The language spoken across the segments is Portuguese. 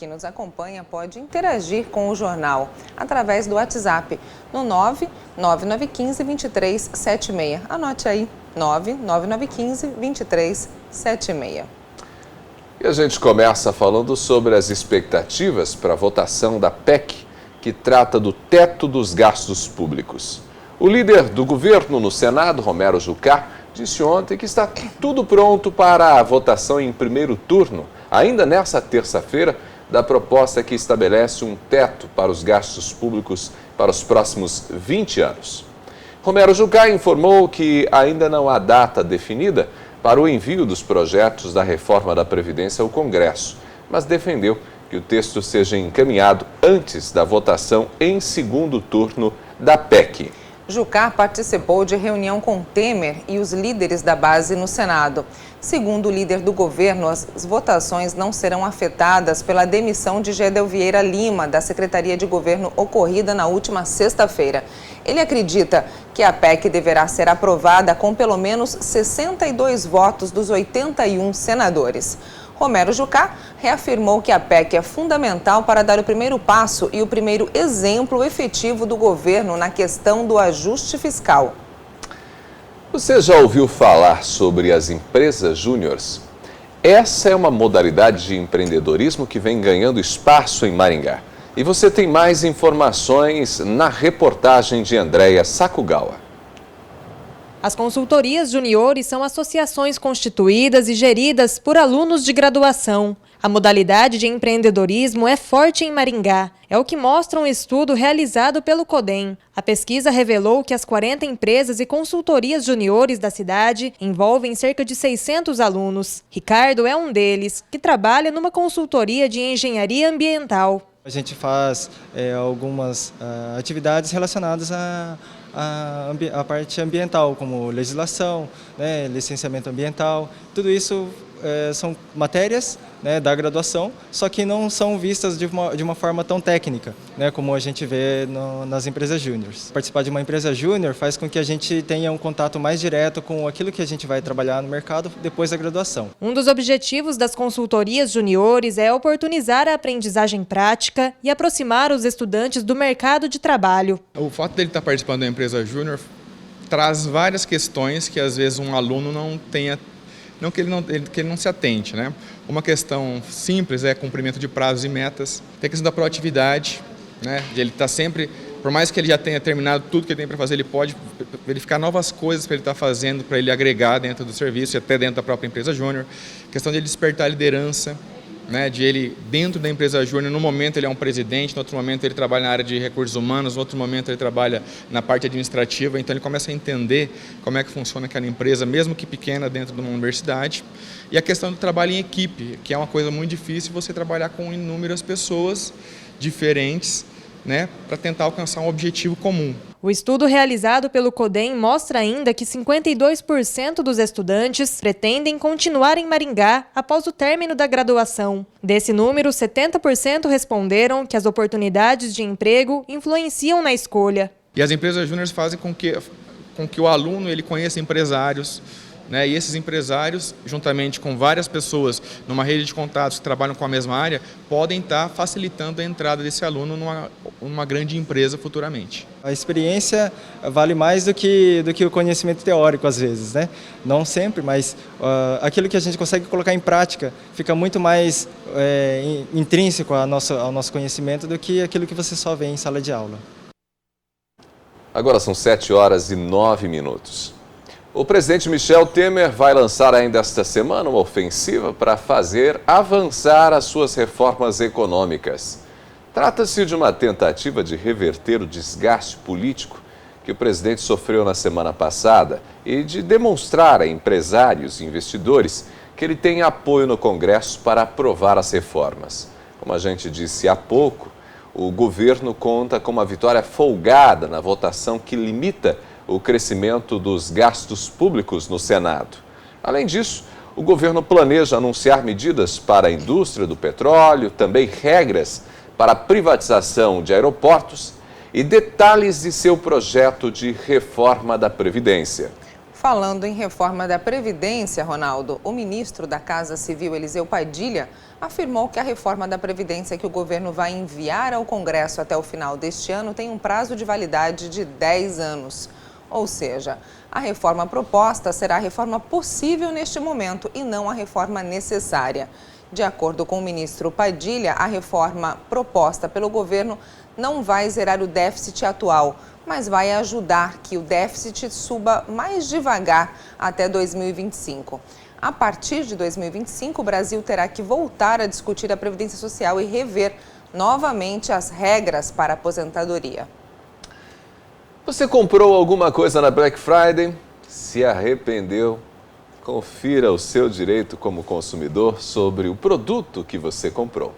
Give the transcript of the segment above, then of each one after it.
Quem nos acompanha pode interagir com o jornal através do WhatsApp no 99915-2376. Anote aí, 99915-2376. E a gente começa falando sobre as expectativas para a votação da PEC, que trata do teto dos gastos públicos. O líder do governo no Senado, Romero Jucá, disse ontem que está tudo pronto para a votação em primeiro turno, ainda nesta terça-feira, da proposta que estabelece um teto para os gastos públicos para os próximos 20 anos. Romero Jucá informou que ainda não há data definida para o envio dos projetos da reforma da Previdência ao Congresso, mas defendeu que o texto seja encaminhado antes da votação em segundo turno da PEC. Jucá participou de reunião com Temer e os líderes da base no Senado. Segundo o líder do governo, as votações não serão afetadas pela demissão de Gedel Vieira Lima, da Secretaria de Governo ocorrida na última sexta-feira. Ele acredita que a PEC deverá ser aprovada com pelo menos 62 votos dos 81 senadores. Romero Jucá reafirmou que a PEC é fundamental para dar o primeiro passo e o primeiro exemplo efetivo do governo na questão do ajuste fiscal. Você já ouviu falar sobre as empresas júniores? Essa é uma modalidade de empreendedorismo que vem ganhando espaço em Maringá. E você tem mais informações na reportagem de Andréia Sakugawa. As consultorias juniores são associações constituídas e geridas por alunos de graduação. A modalidade de empreendedorismo é forte em Maringá. É o que mostra um estudo realizado pelo CODEM. A pesquisa revelou que as 40 empresas e consultorias juniores da cidade envolvem cerca de 600 alunos. Ricardo é um deles, que trabalha numa consultoria de engenharia ambiental. A gente faz algumas atividades relacionadas à parte ambiental, como legislação, né, licenciamento ambiental. Tudo isso são matérias, né, da graduação, só que não são vistas de uma forma tão técnica, né, como a gente vê nas empresas júniores. Participar de uma empresa júnior faz com que a gente tenha um contato mais direto com aquilo que a gente vai trabalhar no mercado depois da graduação. Um dos objetivos das consultorias juniores é oportunizar a aprendizagem prática e aproximar os estudantes do mercado de trabalho. O fato dele estar participando da empresa júnior traz várias questões que às vezes um aluno não tenha. Não que ele não se atente, né? Uma questão simples é cumprimento de prazos e metas. Tem a questão da proatividade, né? De ele estar sempre, por mais que ele já tenha terminado tudo que ele tem para fazer, ele pode verificar novas coisas para ele estar fazendo, para ele agregar dentro do serviço e até dentro da própria empresa júnior. Questão de ele despertar a liderança, né, de ele, dentro da empresa júnior, no momento ele é um presidente, no outro momento ele trabalha na área de recursos humanos, no outro momento ele trabalha na parte administrativa, então ele começa a entender como é que funciona aquela empresa, mesmo que pequena, dentro de uma universidade. E a questão do trabalho em equipe, que é uma coisa muito difícil, você trabalhar com inúmeras pessoas diferentes, né, para tentar alcançar um objetivo comum. O estudo realizado pelo CODEM mostra ainda que 52% dos estudantes pretendem continuar em Maringá após o término da graduação. Desse número, 70% responderam que as oportunidades de emprego influenciam na escolha. E as empresas júniores fazem com que o aluno ele conheça empresários, né? E esses empresários, juntamente com várias pessoas numa rede de contatos que trabalham com a mesma área, podem estar facilitando a entrada desse aluno numa grande empresa futuramente. A experiência vale mais do que o conhecimento teórico, às vezes, né? Não sempre, mas aquilo que a gente consegue colocar em prática fica muito mais intrínseco ao nosso conhecimento do que aquilo que você só vê em sala de aula. Agora são 7h09. O presidente Michel Temer vai lançar ainda esta semana uma ofensiva para fazer avançar as suas reformas econômicas. Trata-se de uma tentativa de reverter o desgaste político que o presidente sofreu na semana passada e de demonstrar a empresários e investidores que ele tem apoio no Congresso para aprovar as reformas. Como a gente disse há pouco, o governo conta com uma vitória folgada na votação que limita o crescimento dos gastos públicos no Senado. Além disso, o governo planeja anunciar medidas para a indústria do petróleo, também regras para a privatização de aeroportos e detalhes de seu projeto de reforma da Previdência. Falando em reforma da Previdência, Ronaldo, o ministro da Casa Civil, Eliseu Padilha, afirmou que a reforma da Previdência que o governo vai enviar ao Congresso até o final deste ano tem um prazo de validade de 10 anos. Ou seja, a reforma proposta será a reforma possível neste momento e não a reforma necessária. De acordo com o ministro Padilha, a reforma proposta pelo governo não vai zerar o déficit atual, mas vai ajudar que o déficit suba mais devagar até 2025. A partir de 2025, o Brasil terá que voltar a discutir a Previdência Social e rever novamente as regras para a aposentadoria. Você comprou alguma coisa na Black Friday? Se arrependeu? Confira o seu direito como consumidor sobre o produto que você comprou.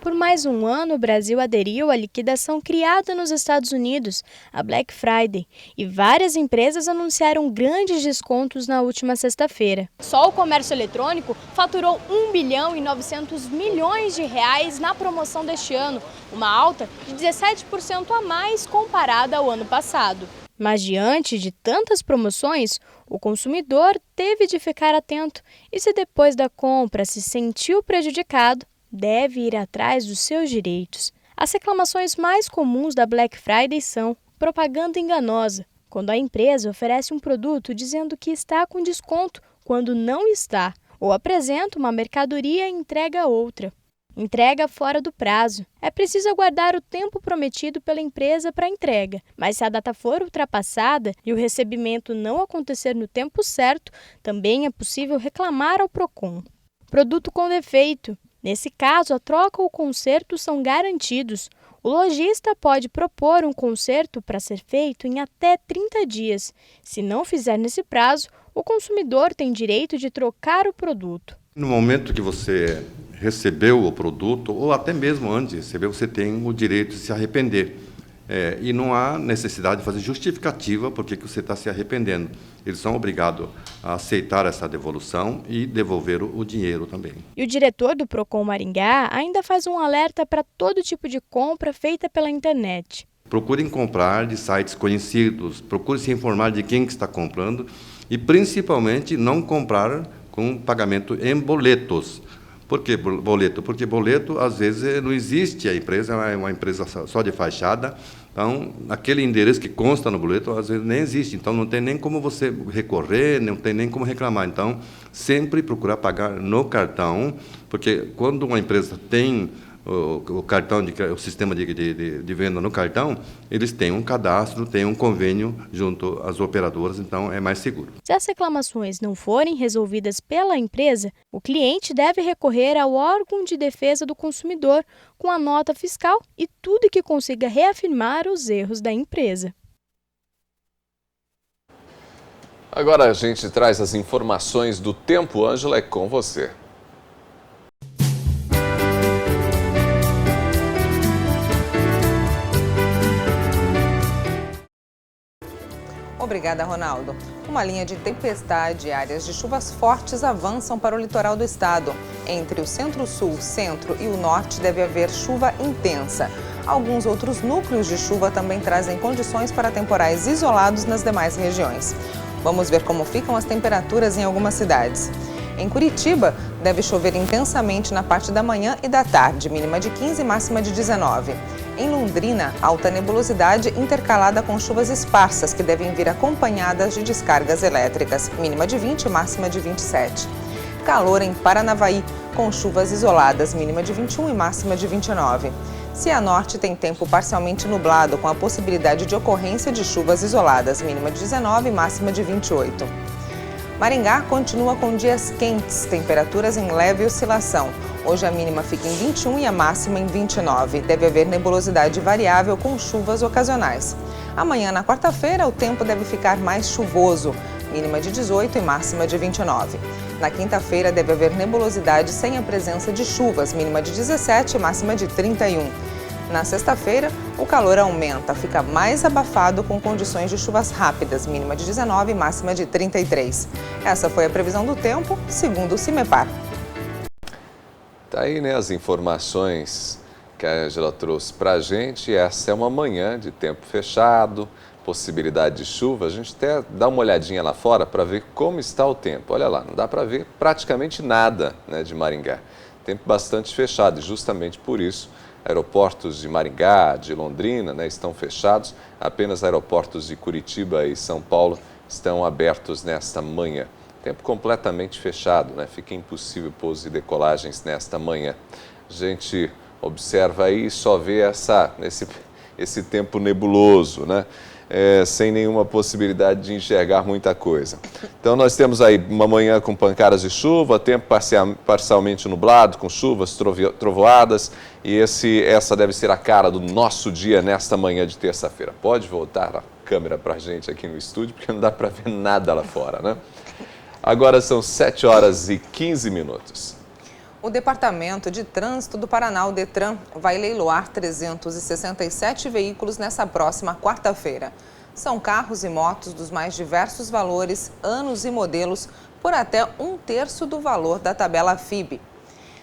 Por mais um ano, o Brasil aderiu à liquidação criada nos Estados Unidos, a Black Friday, e várias empresas anunciaram grandes descontos na última sexta-feira. Só o comércio eletrônico faturou 1 bilhão e 900 milhões de reais na promoção deste ano, uma alta de 17% a mais comparada ao ano passado. Mas diante de tantas promoções, o consumidor teve de ficar atento e, se depois da compra se sentiu prejudicado, deve ir atrás dos seus direitos. As reclamações mais comuns da Black Friday são propaganda enganosa, quando a empresa oferece um produto dizendo que está com desconto quando não está, ou apresenta uma mercadoria e entrega outra. Entrega fora do prazo. É preciso aguardar o tempo prometido pela empresa para a entrega, mas se a data for ultrapassada e o recebimento não acontecer no tempo certo, também é possível reclamar ao Procon. Produto com defeito. Nesse caso, a troca ou conserto são garantidos. O lojista pode propor um conserto para ser feito em até 30 dias. Se não fizer nesse prazo, o consumidor tem direito de trocar o produto. No momento que você recebeu o produto, ou até mesmo antes de receber, você tem o direito de se arrepender. E não há necessidade de fazer justificativa porque você está se arrependendo. Eles são obrigados a aceitar essa devolução e devolver o dinheiro também. E o diretor do Procon Maringá ainda faz um alerta para todo tipo de compra feita pela internet. Procurem comprar de sites conhecidos, procure se informar de quem que está comprando e, principalmente, não comprar com pagamento em boletos. Por que boleto? Porque boleto, às vezes, não existe, a empresa é uma empresa só de fachada, então, aquele endereço que consta no boleto, às vezes, nem existe, então não tem nem como você recorrer, não tem nem como reclamar. Então, sempre procurar pagar no cartão, porque quando uma empresa tem o cartão, o sistema de venda no cartão, eles têm um cadastro, têm um convênio junto às operadoras, então é mais seguro. Se as reclamações não forem resolvidas pela empresa, o cliente deve recorrer ao órgão de defesa do consumidor com a nota fiscal e tudo que consiga reafirmar os erros da empresa. Agora a gente traz as informações do tempo. Ângela, é com você. Obrigada, Ronaldo. Uma linha de tempestade e áreas de chuvas fortes avançam para o litoral do estado. Entre o centro-sul, centro e o norte deve haver chuva intensa. Alguns outros núcleos de chuva também trazem condições para temporais isolados nas demais regiões. Vamos ver como ficam as temperaturas em algumas cidades. Em Curitiba, deve chover intensamente na parte da manhã e da tarde, mínima de 15 e máxima de 19. Em Londrina, alta nebulosidade intercalada com chuvas esparsas que devem vir acompanhadas de descargas elétricas, mínima de 20 e máxima de 27. Calor em Paranavaí, com chuvas isoladas, mínima de 21 e máxima de 29. Cianorte tem tempo parcialmente nublado, com a possibilidade de ocorrência de chuvas isoladas, mínima de 19 e máxima de 28. Maringá continua com dias quentes, temperaturas em leve oscilação. Hoje a mínima fica em 21 e a máxima em 29. Deve haver nebulosidade variável com chuvas ocasionais. Amanhã, na quarta-feira, o tempo deve ficar mais chuvoso, mínima de 18 e máxima de 29. Na quinta-feira, deve haver nebulosidade sem a presença de chuvas, mínima de 17 e máxima de 31. Na sexta-feira, o calor aumenta, fica mais abafado com condições de chuvas rápidas, mínima de 19 e máxima de 33. Essa foi a previsão do tempo, segundo o CIMEPAR. Tá aí, né, as informações que a Ângela trouxe para a gente. Essa é uma manhã de tempo fechado, possibilidade de chuva, a gente até dá uma olhadinha lá fora para ver como está o tempo. Olha lá, não dá para ver praticamente nada, né, de Maringá. Tempo bastante fechado e justamente por isso aeroportos de Maringá, de Londrina, né, estão fechados. Apenas aeroportos de Curitiba e São Paulo estão abertos nesta manhã. Tempo completamente fechado, né? Fica impossível pousos e decolagens nesta manhã. A gente observa aí e só vê esse tempo nebuloso, né? Sem nenhuma possibilidade de enxergar muita coisa. Então nós temos aí uma manhã com pancadas de chuva, tempo parcialmente nublado, com chuvas, trovoadas, e essa deve ser a cara do nosso dia nesta manhã de terça-feira. Pode voltar a câmera para a gente aqui no estúdio, porque não dá para ver nada lá fora, né? Agora são 7 horas e 15 minutos. O Departamento de Trânsito do Paraná, o DETRAN, vai leiloar 367 veículos nessa próxima quarta-feira. São carros e motos dos mais diversos valores, anos e modelos, por até 1/3 do valor da tabela FIB.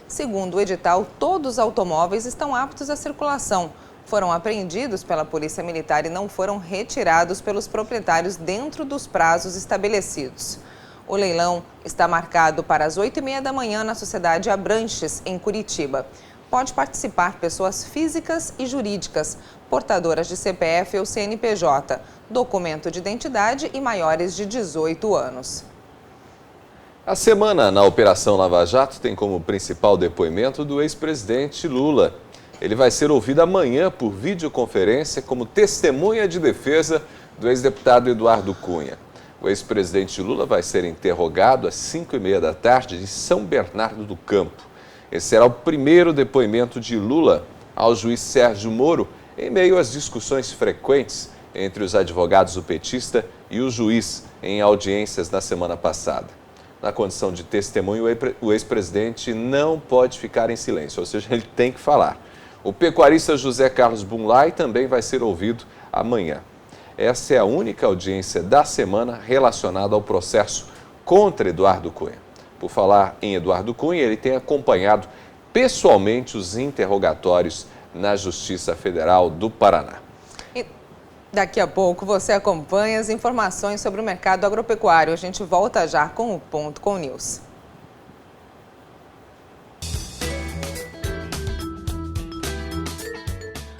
Segundo o edital, todos os automóveis estão aptos à circulação. Foram apreendidos pela Polícia Militar e não foram retirados pelos proprietários dentro dos prazos estabelecidos. O leilão está marcado para as 8h30 da manhã na Sociedade Abranches, em Curitiba. Pode participar pessoas físicas e jurídicas, portadoras de CPF ou CNPJ, documento de identidade e maiores de 18 anos. A semana na Operação Lava Jato tem como principal depoimento do ex-presidente Lula. Ele vai ser ouvido amanhã por videoconferência como testemunha de defesa do ex-deputado Eduardo Cunha. O ex-presidente Lula vai ser interrogado às 5h30 da tarde em São Bernardo do Campo. Esse será o primeiro depoimento de Lula ao juiz Sérgio Moro, em meio às discussões frequentes entre os advogados do petista e o juiz em audiências na semana passada. Na condição de testemunho, o ex-presidente não pode ficar em silêncio, ou seja, ele tem que falar. O pecuarista José Carlos Bunlai também vai ser ouvido amanhã. Essa é a única audiência da semana relacionada ao processo contra Eduardo Cunha. Por falar em Eduardo Cunha, ele tem acompanhado pessoalmente os interrogatórios na Justiça Federal do Paraná. E daqui a pouco você acompanha as informações sobre o mercado agropecuário. A gente volta já com o Ponto com News.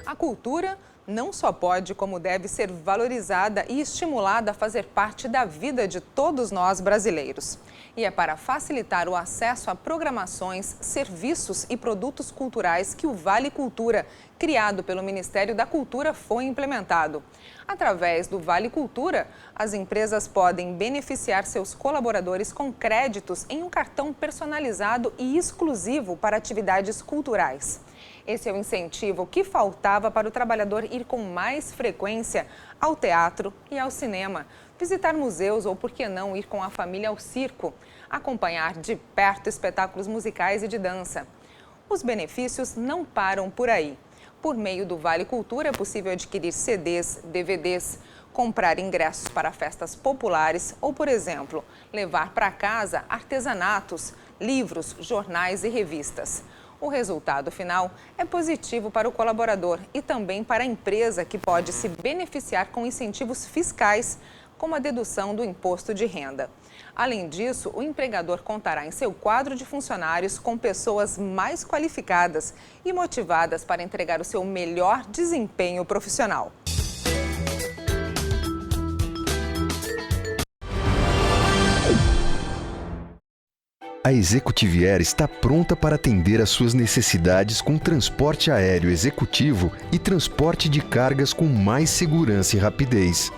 A cultura não só pode, como deve ser valorizada e estimulada a fazer parte da vida de todos nós brasileiros. E é para facilitar o acesso a programações, serviços e produtos culturais que o Vale Cultura, criado pelo Ministério da Cultura, foi implementado. Através do Vale Cultura, as empresas podem beneficiar seus colaboradores com créditos em um cartão personalizado e exclusivo para atividades culturais. Esse é o incentivo que faltava para o trabalhador ir com mais frequência ao teatro e ao cinema, visitar museus ou, por que não, ir com a família ao circo, acompanhar de perto espetáculos musicais e de dança. Os benefícios não param por aí. Por meio do Vale Cultura é possível adquirir CDs, DVDs, comprar ingressos para festas populares ou, por exemplo, levar para casa artesanatos, livros, jornais e revistas. O resultado final é positivo para o colaborador e também para a empresa, que pode se beneficiar com incentivos fiscais, como a dedução do imposto de renda. Além disso, o empregador contará em seu quadro de funcionários com pessoas mais qualificadas e motivadas para entregar o seu melhor desempenho profissional. A Executive Air está pronta para atender às suas necessidades com transporte aéreo executivo e transporte de cargas com mais segurança e rapidez.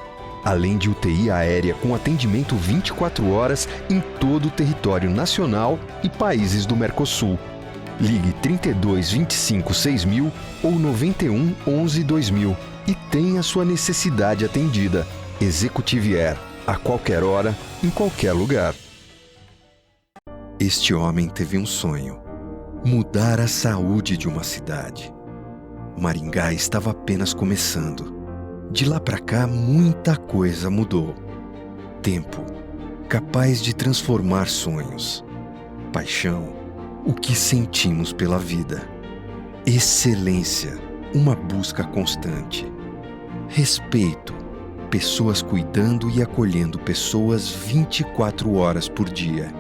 Além de UTI aérea com atendimento 24 horas em todo o território nacional e países do Mercosul. Ligue 32 25 6000 ou 91 11 2000 e tenha sua necessidade atendida. Executive Air, a qualquer hora, em qualquer lugar. Este homem teve um sonho: mudar a saúde de uma cidade. Maringá estava apenas começando. De lá para cá, muita coisa mudou. Tempo, capaz de transformar sonhos. Paixão, o que sentimos pela vida. Excelência, uma busca constante. Respeito, pessoas cuidando e acolhendo pessoas 24 horas por dia.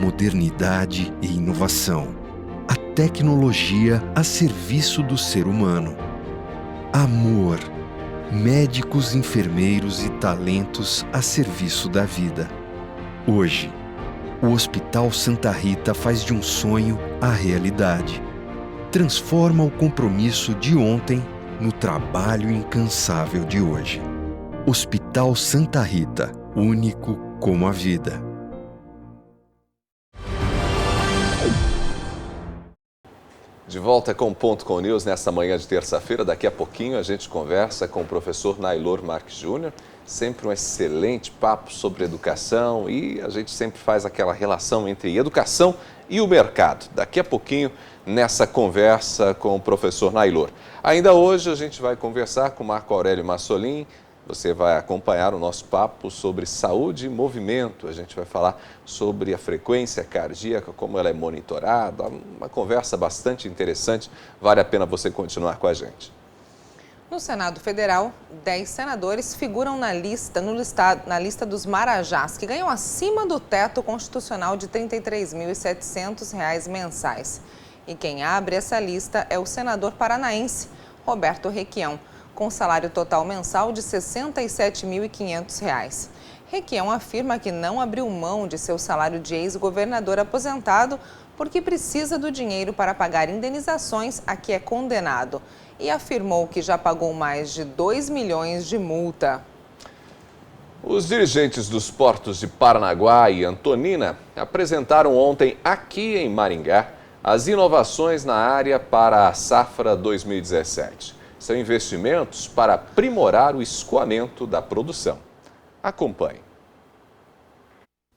Modernidade e inovação. A tecnologia a serviço do ser humano. Amor. Médicos, enfermeiros e talentos a serviço da vida. Hoje, o Hospital Santa Rita faz de um sonho a realidade. Transforma o compromisso de ontem no trabalho incansável de hoje. Hospital Santa Rita, único como a vida. De volta com o Ponto com News nesta manhã de terça-feira. Daqui a pouquinho a gente conversa com o professor Nailor Marques Júnior. Sempre um excelente papo sobre educação e a gente sempre faz aquela relação entre educação e o mercado. Daqui a pouquinho, nessa conversa com o professor Nailor. Ainda hoje a gente vai conversar com Marco Aurélio Massolin. Você vai acompanhar o nosso papo sobre saúde e movimento. A gente vai falar sobre a frequência cardíaca, como ela é monitorada. Uma conversa bastante interessante. Vale a pena você continuar com a gente. No Senado Federal, 10 senadores figuram na lista dos marajás, que ganham acima do teto constitucional de R$ 33.700 mensais. E quem abre essa lista é o senador paranaense, Roberto Requião, com salário total mensal de R$ 67.500. Requião afirma que não abriu mão de seu salário de ex-governador aposentado porque precisa do dinheiro para pagar indenizações a que é condenado. E afirmou que já pagou mais de 2 milhões de multa. Os dirigentes dos portos de Paranaguá e Antonina apresentaram ontem aqui em Maringá as inovações na área para a safra 2017. São investimentos para aprimorar o escoamento da produção. Acompanhe.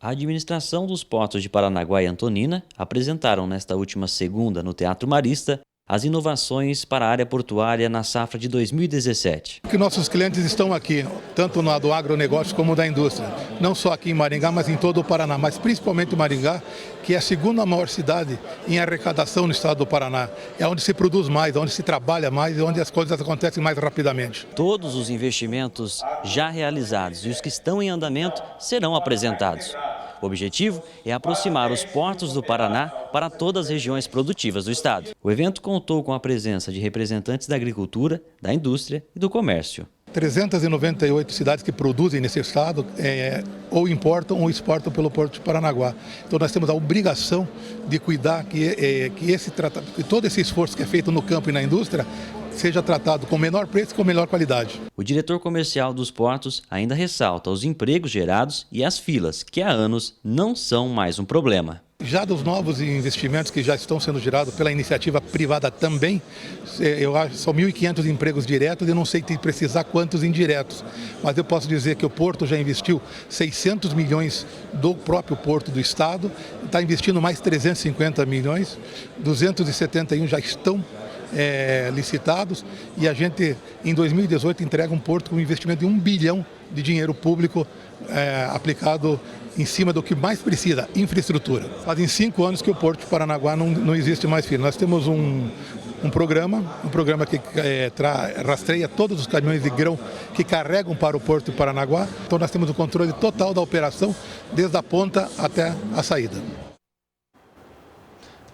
A administração dos portos de Paranaguá e Antonina apresentaram nesta última segunda no Teatro Marista as inovações para a área portuária na safra de 2017. Que nossos clientes estão aqui, tanto no do agronegócio como da indústria, não só aqui em Maringá, mas em todo o Paraná, mas principalmente Maringá, que é a segunda maior cidade em arrecadação no estado do Paraná. É onde se produz mais, onde se trabalha mais e onde as coisas acontecem mais rapidamente. Todos os investimentos já realizados e os que estão em andamento serão apresentados. O objetivo é aproximar os portos do Paraná para todas as regiões produtivas do estado. O evento contou com a presença de representantes da agricultura, da indústria e do comércio. 398 cidades que produzem nesse estado ou importam ou exportam pelo Porto de Paranaguá. Então nós temos a obrigação de cuidar que todo esse esforço que é feito no campo e na indústria seja tratado com menor preço e com melhor qualidade. O diretor comercial dos portos ainda ressalta os empregos gerados e as filas, que há anos não são mais um problema. Já dos novos investimentos que já estão sendo gerados pela iniciativa privada também, eu acho que são 1.500 empregos diretos, eu não sei precisar quantos indiretos, mas eu posso dizer que o Porto já investiu 600 milhões do próprio Porto do Estado, está investindo mais 350 milhões, 271 já estão licitados e a gente em 2018 entrega um porto com um investimento de 1 bilhão de dinheiro público aplicado em cima do que mais precisa, infraestrutura. Fazem 5 anos que o Porto de Paranaguá não existe mais fila. Nós temos um programa que rastreia todos os caminhões de grão que carregam para o Porto de Paranaguá. Então nós temos o controle total da operação, desde a ponta até a saída.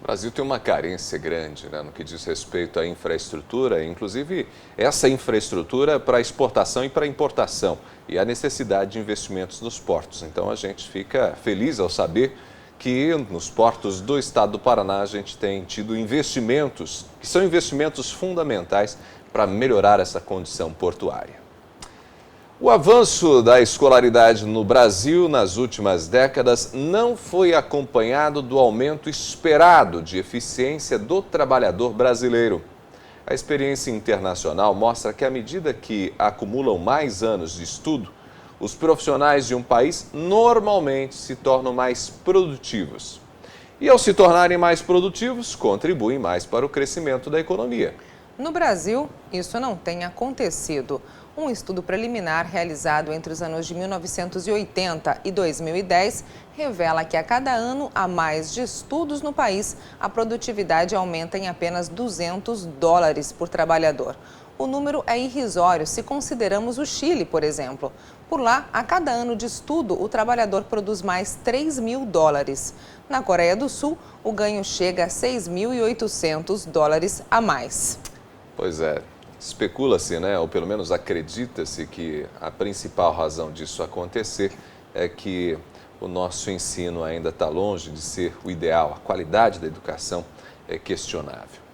O Brasil tem uma carência grande, né, no que diz respeito à infraestrutura, inclusive essa infraestrutura para exportação e para importação, e a necessidade de investimentos nos portos. Então a gente fica feliz ao saber que nos portos do estado do Paraná a gente tem tido investimentos, que são investimentos fundamentais para melhorar essa condição portuária. O avanço da escolaridade no Brasil nas últimas décadas não foi acompanhado do aumento esperado de eficiência do trabalhador brasileiro. A experiência internacional mostra que, à medida que acumulam mais anos de estudo, os profissionais de um país normalmente se tornam mais produtivos. E, ao se tornarem mais produtivos, contribuem mais para o crescimento da economia. No Brasil, isso não tem acontecido. Um estudo preliminar realizado entre os anos de 1980 e 2010 revela que a cada ano a mais de estudos no país, a produtividade aumenta em apenas $200 por trabalhador. O número é irrisório se consideramos o Chile, por exemplo. Por lá, a cada ano de estudo, o trabalhador produz mais $3.000. Na Coreia do Sul, o ganho chega a $6.800 a mais. Pois é, especula-se, né, ou pelo menos acredita-se que a principal razão disso acontecer é que o nosso ensino ainda está longe de ser o ideal, a qualidade da educação é questionável.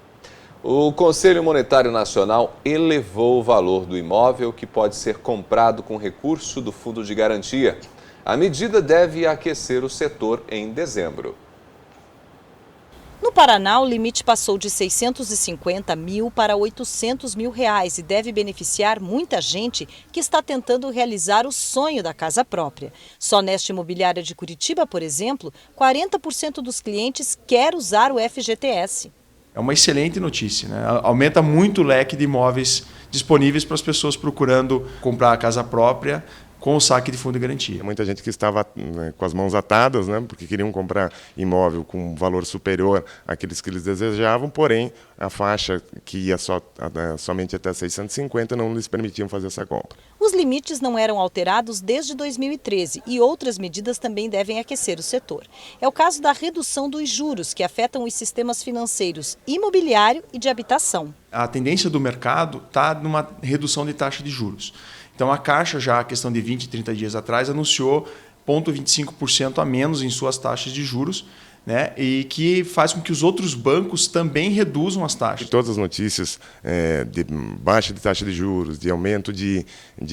O Conselho Monetário Nacional elevou o valor do imóvel que pode ser comprado com recurso do Fundo de Garantia. A medida deve aquecer o setor em dezembro. No Paraná, o limite passou de 650 mil para 800 mil reais e deve beneficiar muita gente que está tentando realizar o sonho da casa própria. Só nesta imobiliária de Curitiba, por exemplo, 40% dos clientes quer usar o FGTS. É uma excelente notícia, né? Aumenta muito o leque de imóveis disponíveis para as pessoas procurando comprar a casa própria com o saque de fundo de garantia. Muita gente que estava com as mãos atadas, né, porque queriam comprar imóvel com valor superior àqueles que eles desejavam, porém a faixa que ia somente até 650 não lhes permitiam fazer essa compra. Os limites não eram alterados desde 2013 e outras medidas também devem aquecer o setor. É o caso da redução dos juros, que afetam os sistemas financeiros imobiliário e de habitação. A tendência do mercado está numa redução de taxa de juros. Então, a Caixa, já a questão de 20, 30 dias atrás, anunciou 0,25% a menos em suas taxas de juros, né, e que faz com que os outros bancos também reduzam as taxas. Todas as notícias de baixa de taxa de juros, de aumento de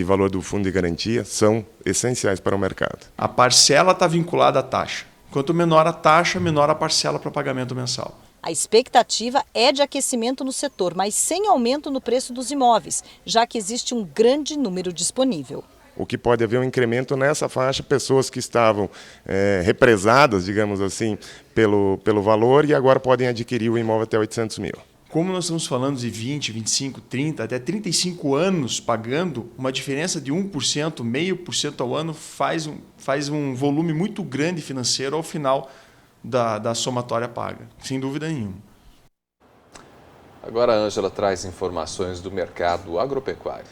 valor do fundo de garantia, são essenciais para o mercado. A parcela está vinculada à taxa. Quanto menor a taxa, menor a parcela para pagamento mensal. A expectativa é de aquecimento no setor, mas sem aumento no preço dos imóveis, já que existe um grande número disponível. O que pode haver um incremento nessa faixa, pessoas que estavam represadas, digamos assim, pelo valor e agora podem adquirir o imóvel até 800 mil. Como nós estamos falando de 20, 25, 30, até 35 anos pagando, uma diferença de 1%, 0,5% ao ano faz um volume muito grande financeiro ao final da somatória paga, sem dúvida nenhuma. Agora a Ângela traz informações do mercado agropecuário.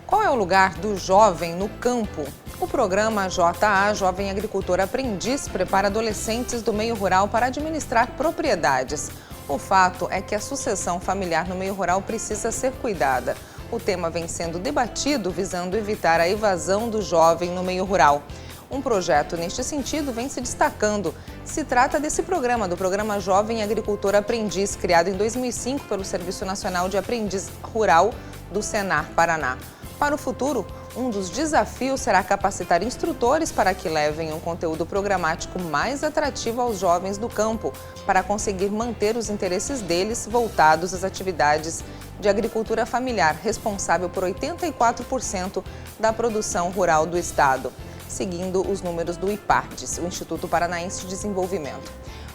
Qual é o lugar do jovem no campo? O programa JA, Jovem Agricultor Aprendiz, prepara adolescentes do meio rural para administrar propriedades. O fato é que a sucessão familiar no meio rural precisa ser cuidada. O tema vem sendo debatido visando evitar a evasão do jovem no meio rural. Um projeto neste sentido vem se destacando. Se trata desse programa, do Programa Jovem Agricultor Aprendiz, criado em 2005 pelo Serviço Nacional de Aprendiz Rural do Senar Paraná. Para o futuro, um dos desafios será capacitar instrutores para que levem um conteúdo programático mais atrativo aos jovens do campo, para conseguir manter os interesses deles voltados às atividades de agricultura familiar, responsável por 84% da produção rural do estado, seguindo os números do IPARDES, o Instituto Paranaense de Desenvolvimento.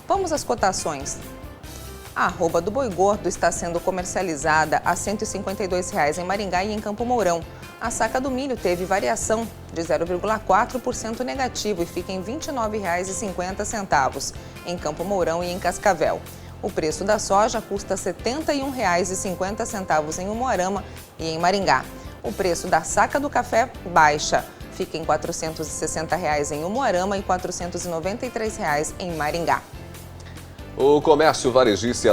Vamos às cotações. A arroba do boi gordo está sendo comercializada a R$ 152,00 em Maringá e em Campo Mourão. A saca do milho teve variação de 0,4% negativo e fica em R$ 29,50 em Campo Mourão e em Cascavel. O preço da soja custa R$ 71,50 em Umuarama e em Maringá. O preço da saca do café baixa, fica em R$ 460,00 em Umuarama e R$ 493,00 em Maringá. O comércio varejista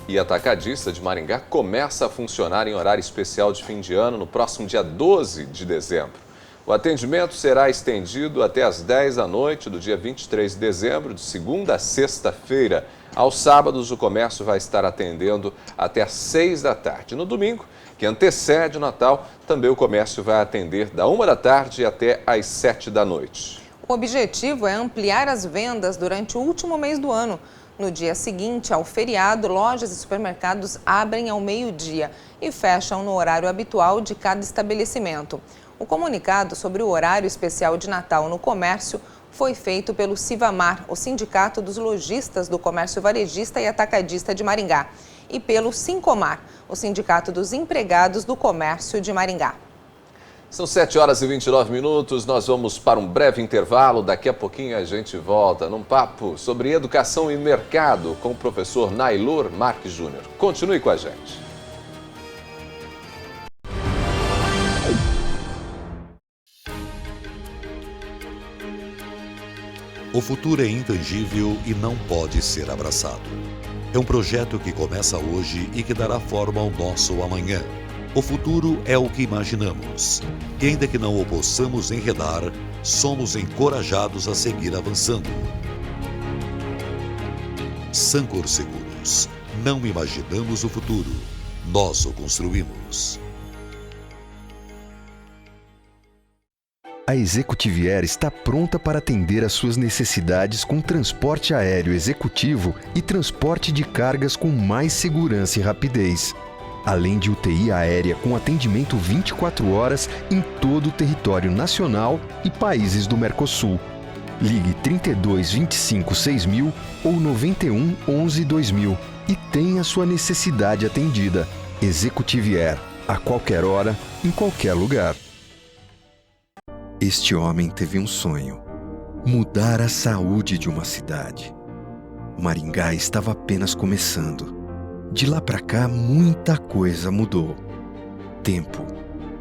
e atacadista de Maringá começa a funcionar em horário especial de fim de ano no próximo dia 12 de dezembro. O atendimento será estendido até às 10 da noite do dia 23 de dezembro, de segunda a sexta-feira. Aos sábados, o comércio vai estar atendendo até às 6 da tarde. No domingo, que antecede o Natal, também o comércio vai atender da 1 da tarde até às 7 da noite. O objetivo é ampliar as vendas durante o último mês do ano. No dia seguinte ao feriado, lojas e supermercados abrem ao meio-dia e fecham no horário habitual de cada estabelecimento. O comunicado sobre o horário especial de Natal no comércio foi feito pelo Sivamar, o Sindicato dos Lojistas do Comércio Varejista e Atacadista de Maringá, e pelo Sincomar, o Sindicato dos Empregados do Comércio de Maringá. São 7h29, nós vamos para um breve intervalo. Daqui a pouquinho a gente volta num papo sobre educação e mercado com o professor Nailor Marques Júnior. Continue com a gente. O futuro é intangível e não pode ser abraçado. É um projeto que começa hoje e que dará forma ao nosso amanhã. O futuro é o que imaginamos. E ainda que não o possamos enredar, somos encorajados a seguir avançando. Sancor Seguros. Não imaginamos o futuro. Nós o construímos. A Executive Air está pronta para atender às suas necessidades com transporte aéreo executivo e transporte de cargas com mais segurança e rapidez. Além de UTI aérea com atendimento 24 horas em todo o território nacional e países do Mercosul. Ligue 32 25 6000 ou 91 11 2000 e tenha sua necessidade atendida. Executive Air, a qualquer hora, em qualquer lugar. Este homem teve um sonho: mudar a saúde de uma cidade. Maringá estava apenas começando. De lá para cá, muita coisa mudou. Tempo,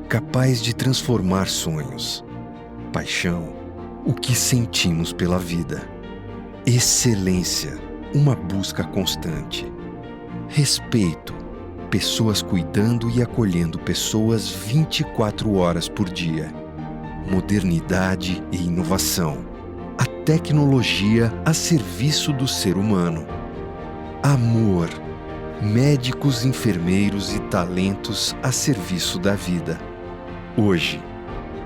capaz de transformar sonhos. Paixão, o que sentimos pela vida. Excelência, uma busca constante. Respeito, pessoas cuidando e acolhendo pessoas 24 horas por dia. Modernidade e inovação. A tecnologia a serviço do ser humano. Amor. Médicos, enfermeiros e talentos a serviço da vida. Hoje,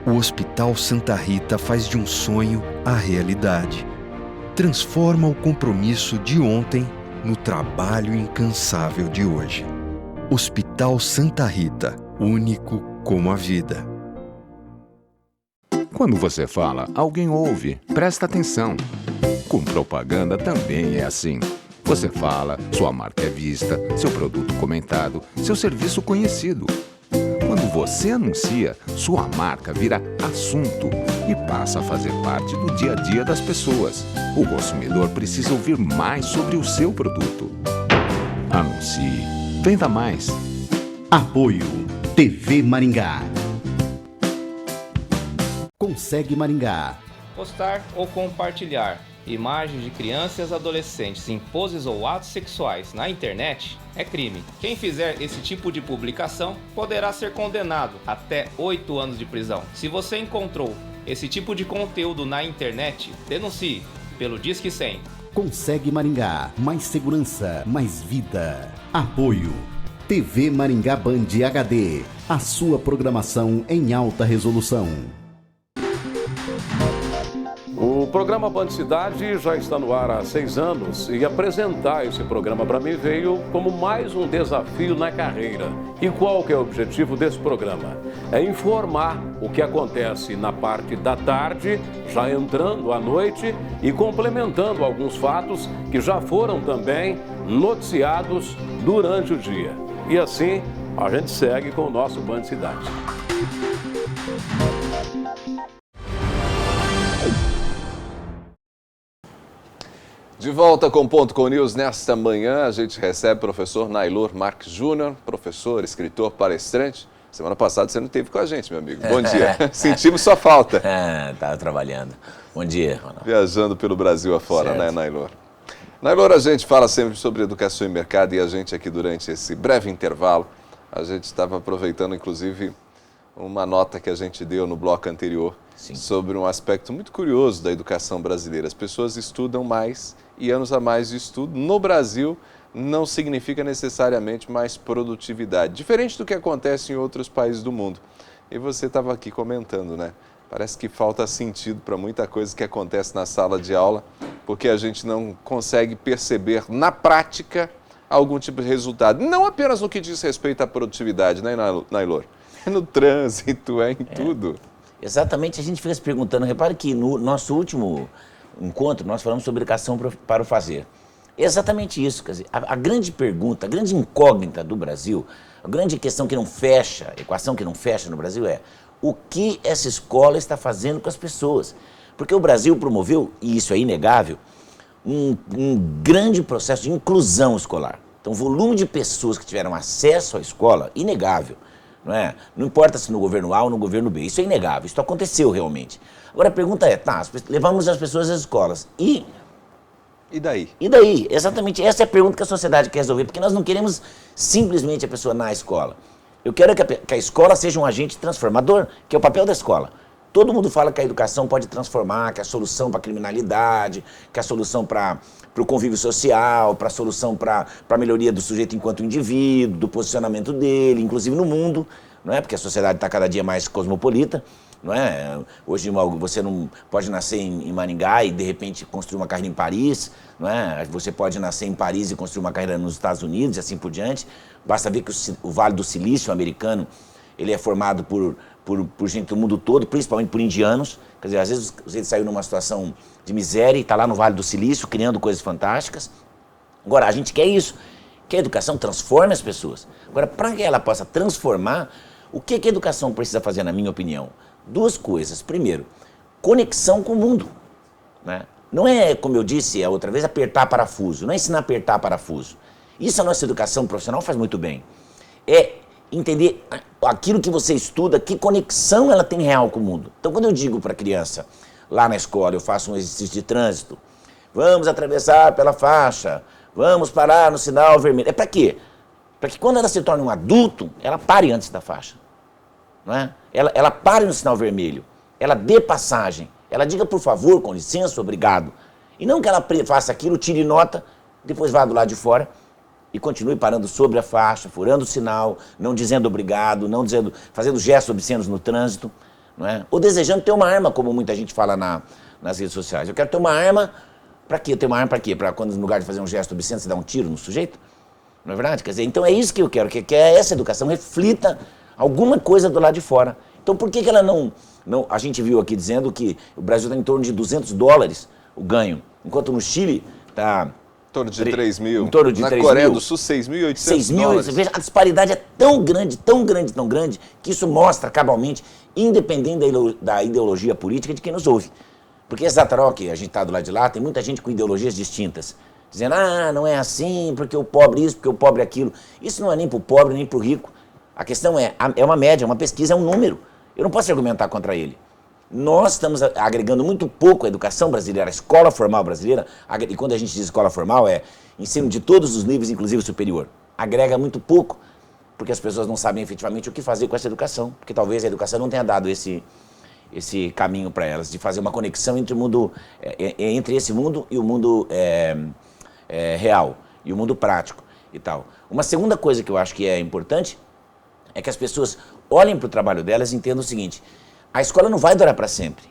o Hospital Santa Rita faz de um sonho a realidade. Transforma o compromisso de ontem no trabalho incansável de hoje. Hospital Santa Rita, único como a vida. Quando você fala, alguém ouve, presta atenção. Com propaganda também é assim. Você fala, sua marca é vista, seu produto comentado, seu serviço conhecido. Quando você anuncia, sua marca vira assunto e passa a fazer parte do dia a dia das pessoas. O consumidor precisa ouvir mais sobre o seu produto. Anuncie. Venda mais. Apoio TV Maringá. Consegue Maringá. Postar ou compartilhar imagens de crianças e adolescentes em poses ou atos sexuais na internet é crime. Quem fizer esse tipo de publicação poderá ser condenado até 8 anos de prisão. Se você encontrou esse tipo de conteúdo na internet, denuncie pelo Disque 100. Consegue Maringá. Mais segurança, mais vida. Apoio TV Maringá Band HD. A sua programação em alta resolução. O programa Band Cidade já está no ar há 6 anos e apresentar esse programa para mim veio como mais um desafio na carreira. E qual que é o objetivo desse programa? É informar o que acontece na parte da tarde, já entrando à noite e complementando alguns fatos que já foram também noticiados durante o dia. E assim a gente segue com o nosso Band Cidade. De volta com o Ponto com News, nesta manhã a gente recebe o professor Nailor Marques Júnior, professor, escritor, palestrante. Semana passada você não esteve com a gente, meu amigo. Bom dia. Sentimos sua falta. Estava trabalhando. Bom dia, Ronaldo. Viajando pelo Brasil afora, né, Nailor? Nailor, a gente fala sempre sobre educação e mercado e a gente aqui durante esse breve intervalo, a gente estava aproveitando inclusive uma nota que a gente deu no bloco anterior. Sim. Sobre um aspecto muito curioso da educação brasileira. As pessoas estudam mais e anos a mais de estudo no Brasil não significa necessariamente mais produtividade, diferente do que acontece em outros países do mundo. E você estava aqui comentando, né? Parece que falta sentido para muita coisa que acontece na sala de aula, porque a gente não consegue perceber na prática algum tipo de resultado. Não apenas no que diz respeito à produtividade, né, Nailor? É no trânsito, é em tudo. Exatamente, a gente fica se perguntando, repare que no nosso último encontro nós falamos sobre educação para o fazer. É exatamente isso, quer dizer, a grande pergunta, a grande incógnita do Brasil, a grande questão que não fecha, a equação que não fecha no Brasil é o que essa escola está fazendo com as pessoas. Porque o Brasil promoveu, e isso é inegável, um grande processo de inclusão escolar. Então, o volume de pessoas que tiveram acesso à escola, inegável. Não é? Não importa se no governo A ou no governo B, isso é inegável, isso aconteceu realmente. Agora a pergunta é, tá, levamos as pessoas às escolas, e daí? E daí? Exatamente, essa é a pergunta que a sociedade quer resolver, porque nós não queremos simplesmente a pessoa na escola. Eu quero que a escola seja um agente transformador, que é o papel da escola. Todo mundo fala que a educação pode transformar, que é a solução para a criminalidade, que é a solução para o convívio social, para a solução para a melhoria do sujeito enquanto indivíduo, do posicionamento dele, inclusive no mundo, não é? Porque a sociedade está cada dia mais cosmopolita, não é? Hoje você não pode nascer em Maringá e de repente construir uma carreira em Paris, não é? Você pode nascer em Paris e construir uma carreira nos Estados Unidos e assim por diante. Basta ver que o Vale do Silício americano, ele é formado por gente do mundo todo, principalmente por indianos. Quer dizer, às vezes ele saiu numa situação de miséria e está lá no Vale do Silício criando coisas fantásticas. Agora, a gente quer isso, que a educação transforme as pessoas. Agora, para que ela possa transformar, o que a educação precisa fazer, na minha opinião? Duas coisas. Primeiro, conexão com o mundo. Né? Não é, como eu disse a outra vez, apertar parafuso, não é ensinar a apertar parafuso. Isso a nossa educação profissional faz muito bem. É entender aquilo que você estuda, que conexão ela tem real com o mundo. Então, quando eu digo para a criança, lá na escola, eu faço um exercício de trânsito, vamos atravessar pela faixa, vamos parar no sinal vermelho. É para quê? Para que quando ela se torne um adulto, ela pare antes da faixa. Não é? Ela pare no sinal vermelho, ela dê passagem, ela diga por favor, com licença, obrigado. E não que ela faça aquilo, tire nota, depois vá do lado de fora e continue parando sobre a faixa, furando o sinal, não dizendo obrigado, não dizendo, fazendo gestos obscenos no trânsito, não é? Ou desejando ter uma arma, como muita gente fala nas redes sociais. Eu quero ter uma arma, para quê? Ter uma arma para quê? Para quando no lugar de fazer um gesto obsceno, você dá um tiro no sujeito? Não é verdade? Quer dizer, então é isso que eu quero, que essa educação reflita alguma coisa do lado de fora. Então por que ela não... A gente viu aqui dizendo que o Brasil está em torno de $200 o ganho, enquanto no Chile está... Em torno de 3 mil. Em torno de Na 3 Coreia mil. do Sul, 6.800 6.000, dólares. veja, a disparidade é tão grande, tão grande, tão grande, que isso mostra cabalmente, independente da ideologia política de quem nos ouve. Porque exatamente, a gente está do lado de lá, tem muita gente com ideologias distintas, dizendo, não é assim, porque o pobre isso, porque o pobre aquilo. Isso não é nem para o pobre, nem para o rico. A questão é uma média, uma pesquisa, é um número. Eu não posso argumentar contra ele. Nós estamos agregando muito pouco à educação brasileira, à escola formal brasileira, e quando a gente diz escola formal é ensino de todos os níveis, inclusive superior. Agrega muito pouco, porque as pessoas não sabem efetivamente o que fazer com essa educação, porque talvez a educação não tenha dado esse caminho para elas, de fazer uma conexão entre o mundo, entre esse mundo e o mundo real, e o mundo prático e tal. Uma segunda coisa que eu acho que é importante é que as pessoas olhem para o trabalho delas e entendam o seguinte: a escola não vai durar para sempre,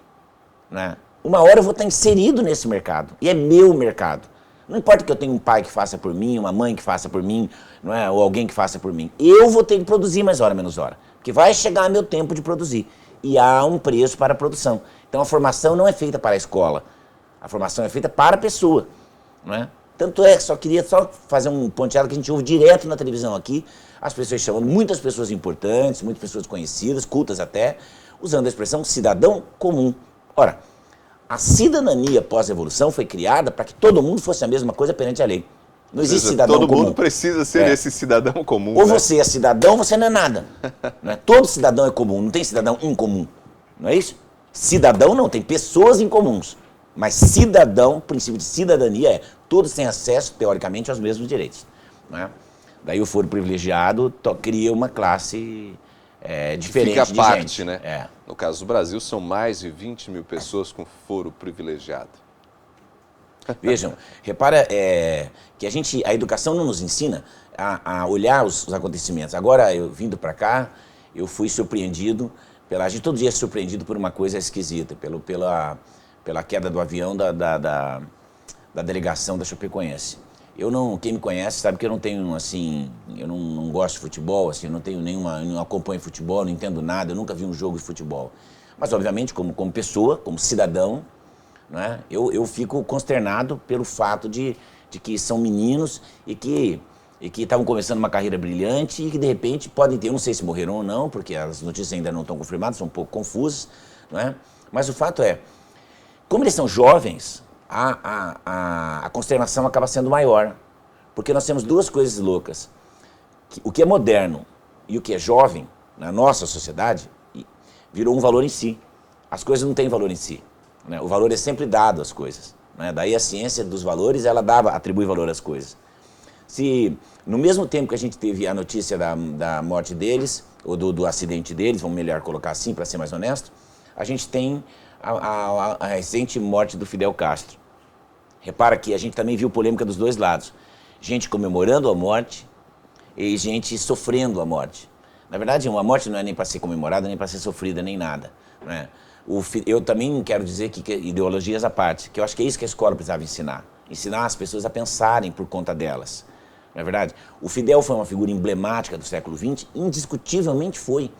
né? Uma hora eu vou estar inserido nesse mercado, e é meu mercado. Não importa que eu tenha um pai que faça por mim, uma mãe que faça por mim, não é? Ou alguém que faça por mim. Eu vou ter que produzir mais hora, menos hora, porque vai chegar meu tempo de produzir. E há um preço para a produção. Então a formação não é feita para a escola, a formação é feita para a pessoa, não é? Tanto é que queria fazer um ponteado que a gente ouve direto na televisão aqui, as pessoas chamando muitas pessoas importantes, muitas pessoas conhecidas, cultas até, usando a expressão cidadão comum. Ora, a cidadania pós-revolução foi criada para que todo mundo fosse a mesma coisa perante a lei. Não existe cidadão comum. Todo mundo precisa ser esse cidadão comum. Ou você é cidadão, ou você não é nada. Não é? Todo cidadão é comum, não tem cidadão incomum. Não é isso? Cidadão não, tem pessoas incomuns. Mas cidadão, o princípio de cidadania é todos têm acesso, teoricamente, aos mesmos direitos. Não é? Daí o foro privilegiado cria uma classe diferente fica de parte, gente. Né? No caso do Brasil, são mais de 20 mil pessoas com foro privilegiado. Vejam, repara que a educação não nos ensina a olhar os acontecimentos. Agora, eu vindo para cá, eu fui surpreendido, a gente todo dia é surpreendido por uma coisa esquisita, pela queda do avião da delegação da Chapecoense. Quem me conhece sabe que eu não tenho, assim, eu não gosto de futebol, assim, eu não acompanho futebol, não entendo nada, eu nunca vi um jogo de futebol. Mas, obviamente, como pessoa, como cidadão, né, eu fico consternado pelo fato de que são meninos e que estavam começando uma carreira brilhante e que, de repente, podem ter, eu não sei se morreram ou não, porque as notícias ainda não estão confirmadas, são um pouco confusas, né? Mas o fato é, como eles são jovens, a consternação acaba sendo maior, porque nós temos duas coisas loucas. O que é moderno e o que é jovem, na nossa sociedade, virou um valor em si. As coisas não têm valor em si, né? O valor é sempre dado às coisas, né? Daí a ciência dos valores, ela atribui valor às coisas. Se no mesmo tempo que a gente teve a notícia da morte deles, ou do acidente deles, vamos melhor colocar assim para ser mais honesto, a gente tem a recente morte do Fidel Castro. Repara que a gente também viu polêmica dos dois lados. Gente comemorando a morte e gente sofrendo a morte. Na verdade, uma morte não é nem para ser comemorada, nem para ser sofrida, nem nada, né? Eu também quero dizer que ideologias à parte, que eu acho que é isso que a escola precisava ensinar. Ensinar as pessoas a pensarem por conta delas. Não é verdade? O Fidel foi uma figura emblemática do século XX, indiscutivelmente foi.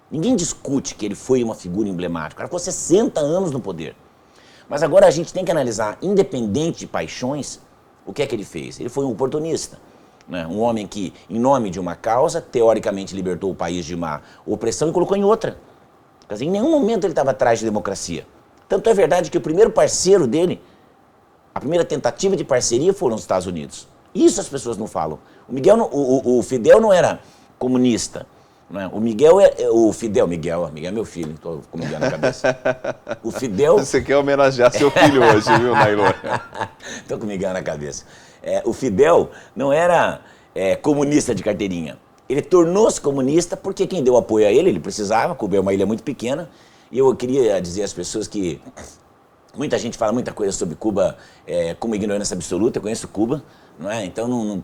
Ninguém discute que ele foi uma figura emblemática. O cara ficou 60 anos no poder. Mas agora a gente tem que analisar, independente de paixões, o que é que ele fez. Ele foi um oportunista, né? Um homem que, em nome de uma causa, teoricamente libertou o país de uma opressão e colocou em outra. Quer dizer, em nenhum momento ele estava atrás de democracia. Tanto é verdade que o primeiro parceiro dele, a primeira tentativa de parceria foram os Estados Unidos. Isso as pessoas não falam. O Fidel não era comunista. Né? Miguel é meu filho, estou com o Miguel na cabeça. O Fidel... Você quer homenagear seu filho hoje, viu, Nailor? Estou com o Miguel na cabeça. O Fidel não era comunista de carteirinha. Ele tornou-se comunista porque quem deu apoio a ele precisava. Cuba é uma ilha muito pequena. E eu queria dizer às pessoas que muita gente fala muita coisa sobre Cuba com uma ignorância absoluta. Eu conheço Cuba, não é? Então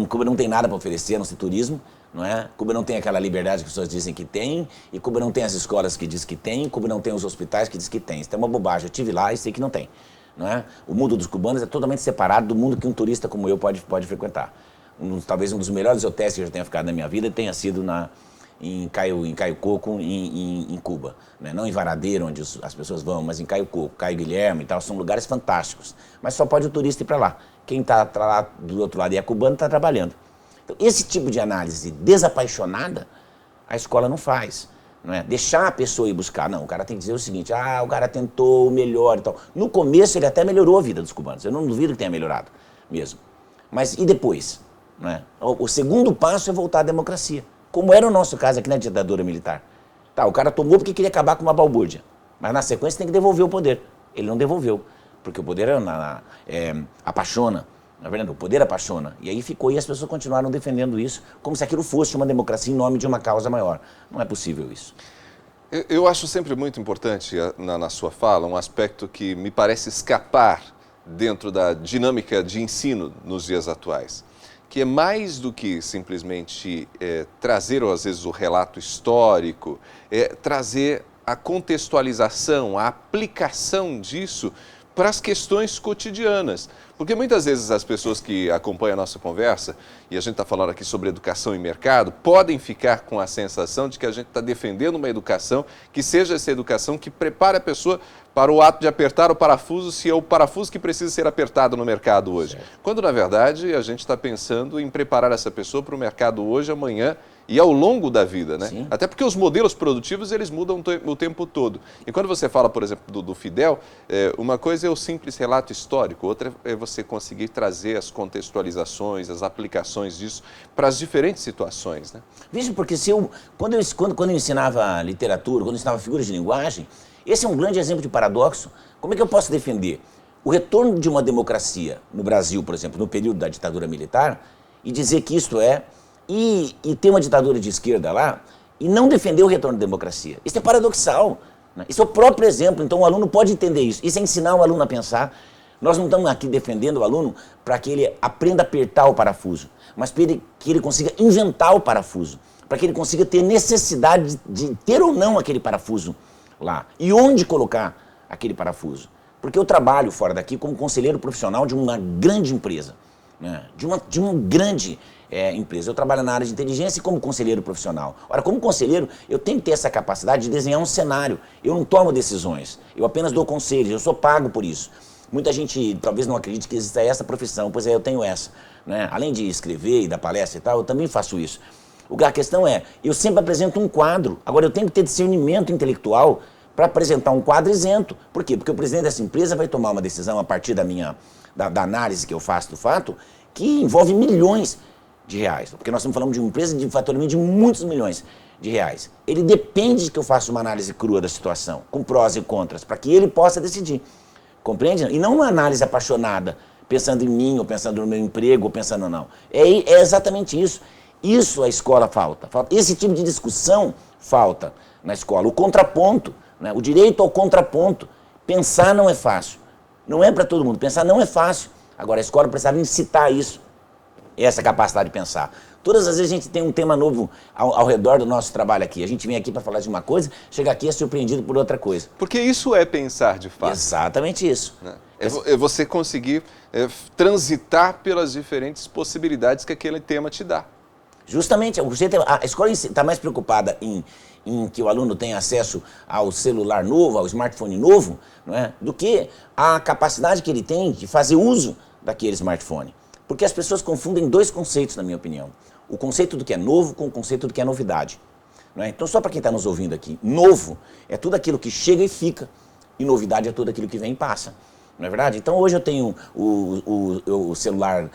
Cuba não tem nada para oferecer, a não ser turismo. Não é? Cuba não tem aquela liberdade que as pessoas dizem que tem, e Cuba não tem as escolas que diz que tem, Cuba não tem os hospitais que diz que tem. Isso é uma bobagem. Eu estive lá e sei que não tem. Não é? O mundo dos cubanos é totalmente separado do mundo que um turista como eu pode frequentar. Talvez um dos melhores hotéis que eu já tenha ficado na minha vida tenha sido em Caio Coco, em Cuba. Né? Não em Varadeiro, onde as pessoas vão, mas em Caio Coco, Caio Guilherme e tal. São lugares fantásticos. Mas só pode o turista ir para lá. Quem está lá do outro lado e é cubano está trabalhando. Então, esse tipo de análise desapaixonada, a escola não faz. Não é? Deixar a pessoa ir buscar. Não, o cara tem que dizer o seguinte, o cara tentou o melhor e tal. No começo ele até melhorou a vida dos cubanos. Eu não duvido que tenha melhorado mesmo. Mas e depois? Não é? O segundo passo é voltar à democracia. Como era o nosso caso aqui na ditadura militar. O cara tomou porque queria acabar com uma balbúrdia. Mas na sequência tem que devolver o poder. Ele não devolveu. Porque o poder apaixona. Na verdade, o poder apaixona. E aí ficou, e as pessoas continuaram defendendo isso como se aquilo fosse uma democracia em nome de uma causa maior. Não é possível isso. Eu acho sempre muito importante na sua fala um aspecto que me parece escapar dentro da dinâmica de ensino nos dias atuais, que é mais do que simplesmente trazer, às vezes, o relato histórico, trazer a contextualização, a aplicação disso para as questões cotidianas. Porque muitas vezes as pessoas que acompanham a nossa conversa, e a gente está falando aqui sobre educação e mercado, podem ficar com a sensação de que a gente está defendendo uma educação que seja essa educação que prepare a pessoa para o ato de apertar o parafuso, se é o parafuso que precisa ser apertado no mercado hoje. Certo. Quando, na verdade, a gente está pensando em preparar essa pessoa para o mercado hoje, amanhã e ao longo da vida, né? Sim. Até porque os modelos produtivos, eles mudam o tempo todo. E quando você fala, por exemplo, do Fidel, uma coisa é o simples relato histórico, outra é você conseguir trazer as contextualizações, as aplicações disso para as diferentes situações, né? Veja, porque quando eu ensinava literatura, quando eu ensinava figuras de linguagem, esse é um grande exemplo de paradoxo. Como é que eu posso defender o retorno de uma democracia no Brasil, por exemplo, no período da ditadura militar, e dizer que isto e ter uma ditadura de esquerda lá, e não defender o retorno da democracia? Isso é paradoxal, né? Isso é o próprio exemplo, então o aluno pode entender isso. Isso é ensinar o aluno a pensar. Nós não estamos aqui defendendo o aluno para que ele aprenda a apertar o parafuso, mas para que ele consiga inventar o parafuso, para que ele consiga ter necessidade de ter ou não aquele parafuso lá, e onde colocar aquele parafuso. Porque eu trabalho fora daqui como conselheiro profissional de uma grande empresa. né, de uma grande empresa. Eu trabalho na área de inteligência e como conselheiro profissional. Ora, como conselheiro, eu tenho que ter essa capacidade de desenhar um cenário. Eu não tomo decisões, eu apenas dou conselhos, eu sou pago por isso. Muita gente talvez não acredite que exista essa profissão, pois eu tenho essa. Né? Além de escrever e dar palestra e tal, eu também faço isso. A questão é, eu sempre apresento um quadro. Agora, eu tenho que ter discernimento intelectual para apresentar um quadro isento. Por quê? Porque o presidente dessa empresa vai tomar uma decisão a partir da análise que eu faço do fato, que envolve milhões de reais. Porque nós estamos falando de uma empresa de faturamento de muitos milhões de reais. Ele depende de que eu faça uma análise crua da situação, com prós e contras, para que ele possa decidir. Compreende? E não uma análise apaixonada, pensando em mim, ou pensando no meu emprego, ou pensando não. É exatamente isso. Isso a escola falta. Esse tipo de discussão falta na escola. O contraponto, né? O direito ao contraponto. Pensar não é fácil. Não é para todo mundo. Pensar não é fácil. Agora, a escola precisava incitar isso. Essa capacidade de pensar. Todas as vezes a gente tem um tema novo ao redor do nosso trabalho aqui. A gente vem aqui para falar de uma coisa, chega aqui e é surpreendido por outra coisa. Porque isso é pensar de fato. Exatamente isso. Né? É você conseguir transitar pelas diferentes possibilidades que aquele tema te dá. Justamente, a escola está mais preocupada em que o aluno tenha acesso ao celular novo, ao smartphone novo, não é? Do que a capacidade que ele tem de fazer uso daquele smartphone. Porque as pessoas confundem dois conceitos, na minha opinião. O conceito do que é novo com o conceito do que é novidade. Não é? Então, só para quem está nos ouvindo aqui, novo é tudo aquilo que chega e fica, e novidade é tudo aquilo que vem e passa. Não é verdade? Então, hoje eu tenho o celular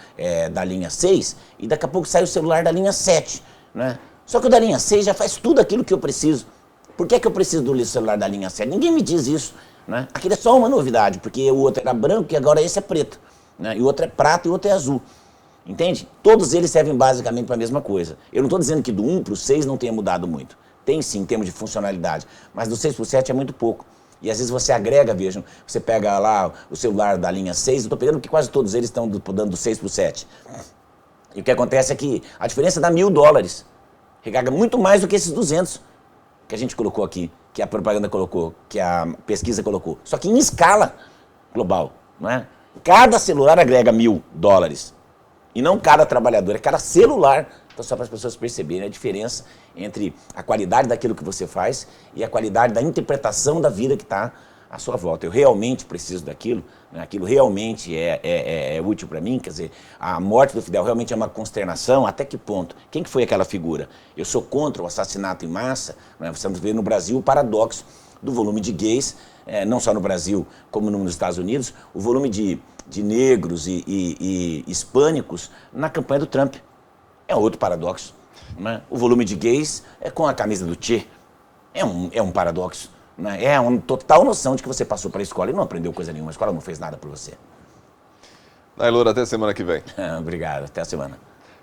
da linha 6 e daqui a pouco sai o celular da linha 7. Né? Só que o da linha 6 já faz tudo aquilo que eu preciso. Por que é que eu preciso do celular da linha 7? Ninguém me diz isso. Né? Aquilo é só uma novidade, porque o outro era branco e agora esse é preto. Né? E o outro é prata e o outro é azul. Entende? Todos eles servem basicamente para a mesma coisa. Eu não estou dizendo que do 1 para o 6 não tenha mudado muito. Tem sim, em termos de funcionalidade. Mas do 6 para o 7 é muito pouco. E às vezes você agrega, vejam, você pega lá o celular da linha 6, eu estou pegando que quase todos eles estão dando do 6 para o 7. E o que acontece é que a diferença dá $1.000. Recarga muito mais do que esses 200 que a gente colocou aqui, que a propaganda colocou, que a pesquisa colocou. Só que em escala global, não é? Cada celular agrega $1.000. E não cada trabalhador, é cada celular. Então, só para as pessoas perceberem a diferença entre a qualidade daquilo que você faz e a qualidade da interpretação da vida que está à sua volta. Eu realmente preciso daquilo, né? Aquilo realmente é útil para mim, quer dizer, a morte do Fidel realmente é uma consternação, até que ponto? Quem que foi aquela figura? Eu sou contra o assassinato em massa, né? Você vê no Brasil o paradoxo do volume de gays, não só no Brasil, como nos Estados Unidos, o volume de negros e hispânicos na campanha do Trump. É outro paradoxo. Né? O volume de gays com a camisa do Che. É um paradoxo. Né? É uma total noção de que você passou para a escola e não aprendeu coisa nenhuma. A escola não fez nada por você. Nailor, até semana que vem. Obrigado, até a semana.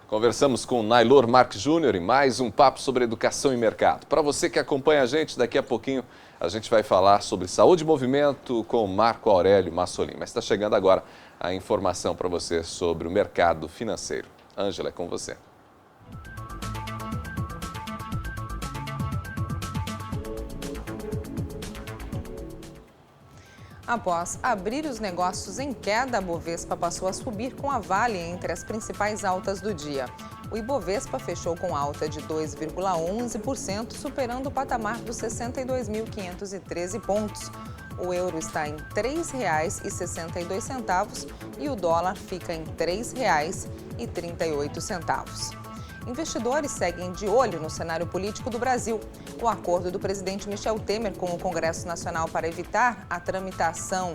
Conversamos com Nailor Marques Júnior em mais um papo sobre educação e mercado. Para você que acompanha a gente, daqui a pouquinho a gente vai falar sobre saúde e movimento com Marco Aurélio Massolin. Mas está chegando agora a informação para você sobre o mercado financeiro. Ângela, é com você. Após abrir os negócios em queda, a Bovespa passou a subir com a Vale entre as principais altas do dia. O Ibovespa fechou com alta de 2,11%, superando o patamar dos 62.513 pontos. O euro está em R$ 3,62 e o dólar fica em R$ 3,38. Investidores seguem de olho no cenário político do Brasil. O acordo do presidente Michel Temer com o Congresso Nacional para evitar a tramitação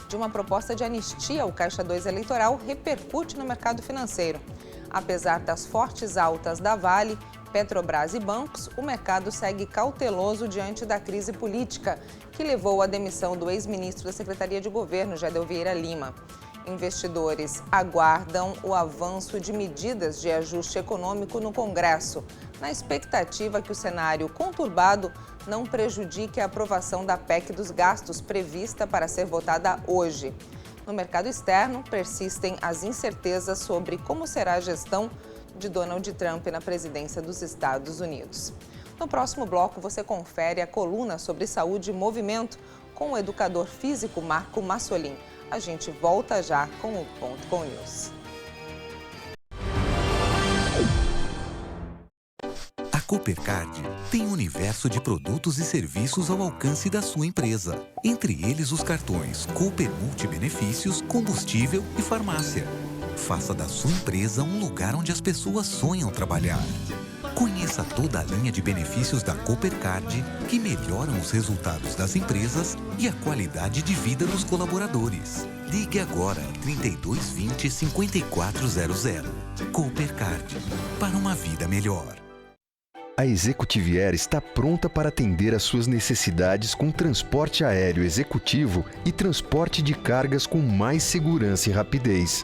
de uma proposta de anistia ao Caixa 2 eleitoral repercute no mercado financeiro. Apesar das fortes altas da Vale, Petrobras e bancos, o mercado segue cauteloso diante da crise política, que levou à demissão do ex-ministro da Secretaria de Governo, Gedel Vieira Lima. Investidores aguardam o avanço de medidas de ajuste econômico no Congresso, na expectativa que o cenário conturbado não prejudique a aprovação da PEC dos gastos prevista para ser votada hoje. No mercado externo, persistem as incertezas sobre como será a gestão de Donald Trump na presidência dos Estados Unidos. No próximo bloco, você confere a coluna sobre saúde e movimento com o educador físico Marco Massolin. A gente volta já com o Ponto com News. Coopercard tem um universo de produtos e serviços ao alcance da sua empresa. Entre eles os cartões Cooper Multibenefícios, combustível e farmácia. Faça da sua empresa um lugar onde as pessoas sonham trabalhar. Conheça toda a linha de benefícios da Coopercard que melhoram os resultados das empresas e a qualidade de vida dos colaboradores. Ligue agora 3220 5400. Coopercard, para uma vida melhor. A Executive Air está pronta para atender às suas necessidades com transporte aéreo executivo e transporte de cargas com mais segurança e rapidez.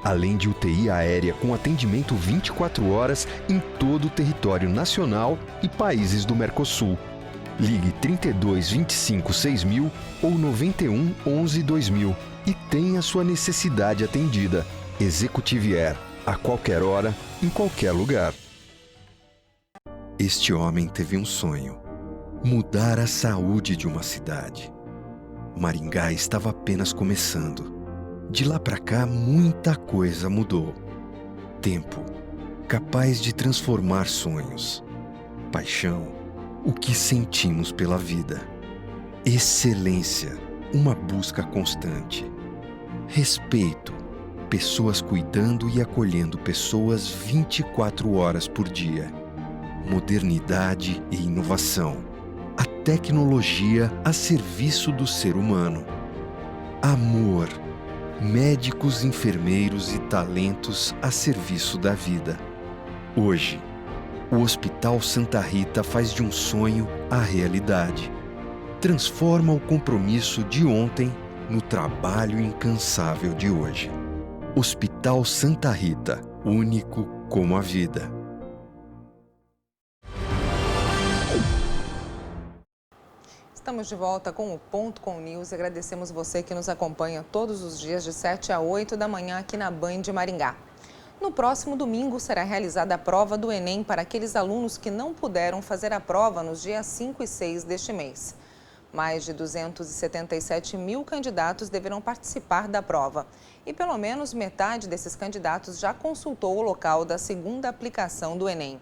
Além de UTI aérea com atendimento 24 horas em todo o território nacional e países do Mercosul. Ligue 32 25 6000 ou 91 11 2000 e tenha sua necessidade atendida. Executive Air, a qualquer hora, em qualquer lugar. Este homem teve um sonho: mudar a saúde de uma cidade. Maringá estava apenas começando. De lá para cá, muita coisa mudou. Tempo, capaz de transformar sonhos. Paixão, o que sentimos pela vida. Excelência, uma busca constante. Respeito, pessoas cuidando e acolhendo pessoas 24 horas por dia. Modernidade e inovação. A tecnologia a serviço do ser humano. Amor. Médicos, enfermeiros e talentos a serviço da vida. Hoje, o Hospital Santa Rita faz de um sonho a realidade. Transforma o compromisso de ontem no trabalho incansável de hoje. Hospital Santa Rita, único como a vida. Estamos de volta com o Ponto com News e agradecemos você que nos acompanha todos os dias de 7 a 8 da manhã aqui na Band de Maringá. No próximo domingo será realizada a prova do Enem para aqueles alunos que não puderam fazer a prova nos dias 5 e 6 deste mês. Mais de 277 mil candidatos deverão participar da prova e pelo menos metade desses candidatos já consultou o local da segunda aplicação do Enem.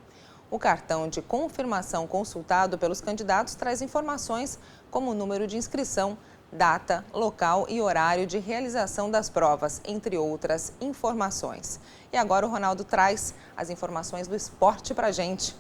O cartão de confirmação consultado pelos candidatos traz informações como o número de inscrição, data, local e horário de realização das provas, entre outras informações. E agora o Ronaldo traz as informações do esporte pra gente.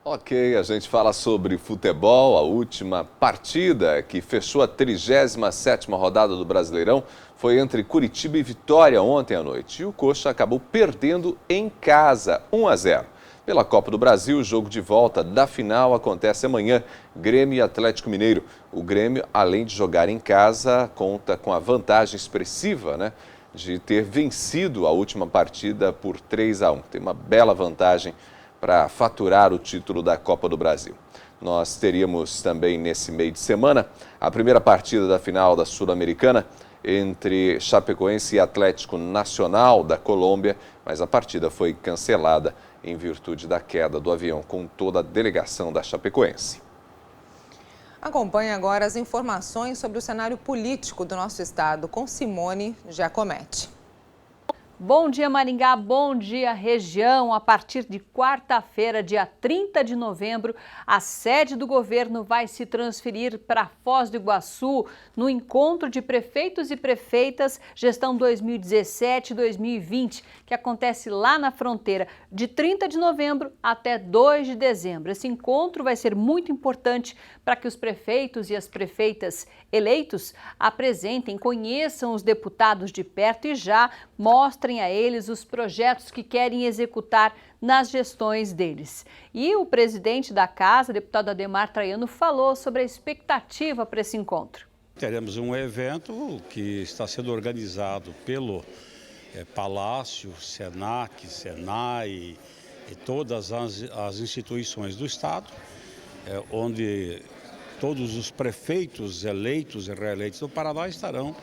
Ok, a gente fala sobre futebol. A última partida que fechou a 37ª rodada do Brasileirão foi entre Curitiba e Vitória ontem à noite. E o Coxa acabou perdendo em casa, 1-0. Pela Copa do Brasil, o jogo de volta da final acontece amanhã, Grêmio e Atlético Mineiro. O Grêmio, além de jogar em casa, conta com a vantagem expressiva, de ter vencido a última partida por 3-1. Tem uma bela vantagem para faturar o título da Copa do Brasil. Nós teríamos também nesse meio de semana a primeira partida da final da Sul-Americana entre Chapecoense e Atlético Nacional da Colômbia, mas a partida foi cancelada em virtude da queda do avião com toda a delegação da Chapecoense. Acompanhe agora as informações sobre o cenário político do nosso estado com Simone Giacometti. Bom dia, Maringá, bom dia, região. A partir de quarta-feira, dia 30 de novembro, a sede do governo vai se transferir para Foz do Iguaçu no encontro de prefeitos e prefeitas gestão 2017-2020, que acontece lá na fronteira, de 30 de novembro até 2 de dezembro. Esse encontro vai ser muito importante para que os prefeitos e as prefeitas eleitos apresentem, conheçam os deputados de perto e já mostrem a eles os projetos que querem executar nas gestões deles. E o presidente da casa, deputado Ademar Traiano, falou sobre a expectativa para esse encontro. Teremos um evento que está sendo organizado pelo Palácio, Senac, Senai e todas as instituições do Estado, onde todos os prefeitos eleitos e reeleitos do Paraná estarão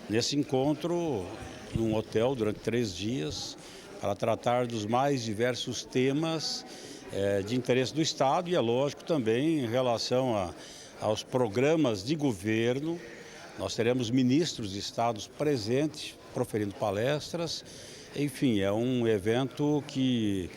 nesse encontro num hotel durante 3 dias para tratar dos mais diversos temas de interesse do Estado e, é lógico, também em relação aos programas de governo. Nós teremos ministros de estados presentes, proferindo palestras. Enfim, é um evento que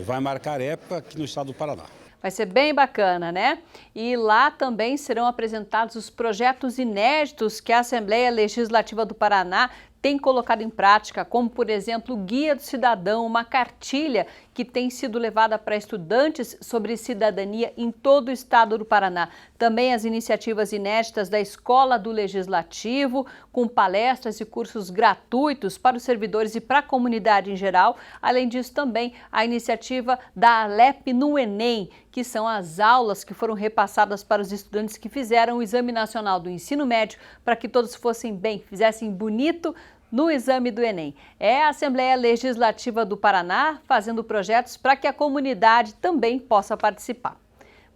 vai marcar época aqui no estado do Paraná. Vai ser bem bacana, né? E lá também serão apresentados os projetos inéditos que a Assembleia Legislativa do Paraná tem colocado em prática, como, por exemplo, o Guia do Cidadão, uma cartilha que tem sido levada para estudantes sobre cidadania em todo o estado do Paraná. Também as iniciativas inéditas da Escola do Legislativo, com palestras e cursos gratuitos para os servidores e para a comunidade em geral. Além disso, também a iniciativa da Alep no Enem, que são as aulas que foram repassadas para os estudantes que fizeram o Exame Nacional do Ensino Médio, para que todos fossem bem, fizessem bonito no exame do Enem. É a Assembleia Legislativa do Paraná fazendo projetos para que a comunidade também possa participar.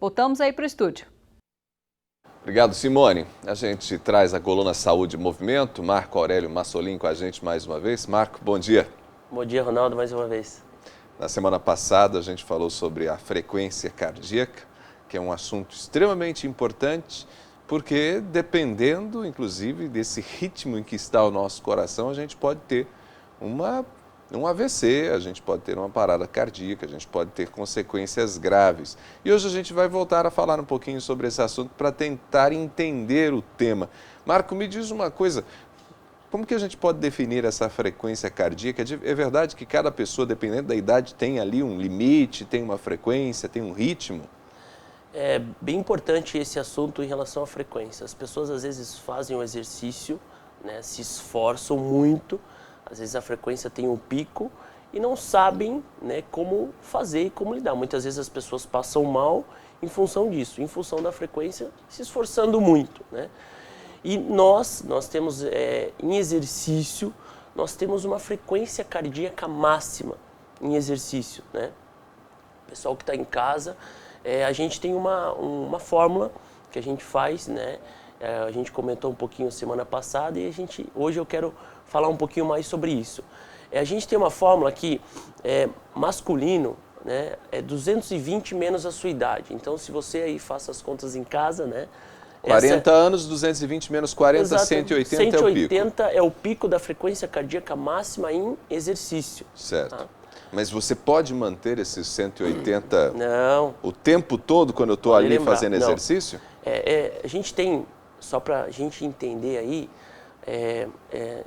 Voltamos aí para o estúdio. Obrigado, Simone. A gente traz a coluna Saúde e Movimento. Marco Aurélio Massolin com a gente mais uma vez. Marco, bom dia. Bom dia, Ronaldo, mais uma vez. Na semana passada a gente falou sobre a frequência cardíaca, que é um assunto extremamente importante, porque dependendo, inclusive, desse ritmo em que está o nosso coração, a gente pode ter um AVC, a gente pode ter uma parada cardíaca, a gente pode ter consequências graves. E hoje a gente vai voltar a falar um pouquinho sobre esse assunto para tentar entender o tema. Marco, me diz uma coisa, como que a gente pode definir essa frequência cardíaca? É verdade que cada pessoa, dependendo da idade, tem ali um limite, tem uma frequência, tem um ritmo? É bem importante esse assunto em relação à frequência. As pessoas às vezes fazem o exercício, né, se esforçam muito, às vezes a frequência tem um pico e não sabem, né, como fazer e como lidar. Muitas vezes as pessoas passam mal em função disso, em função da frequência, se esforçando muito, né? E nós temos, em exercício, nós temos uma frequência cardíaca máxima em exercício, né? O pessoal que está em casa, a gente tem uma fórmula que a gente faz, né? A gente comentou um pouquinho semana passada e hoje eu quero falar um pouquinho mais sobre isso. A gente tem uma fórmula que masculino, né, é 220 menos a sua idade. Então, se você aí faça as contas em casa, né? 40 anos, 220 menos 40, exato, 180 é o pico. 180 é o pico da frequência cardíaca máxima em exercício. Certo. Tá? Mas você pode manter esses 180 não, o tempo todo quando eu estou ali fazendo exercício? A gente tem, só para a gente entender aí,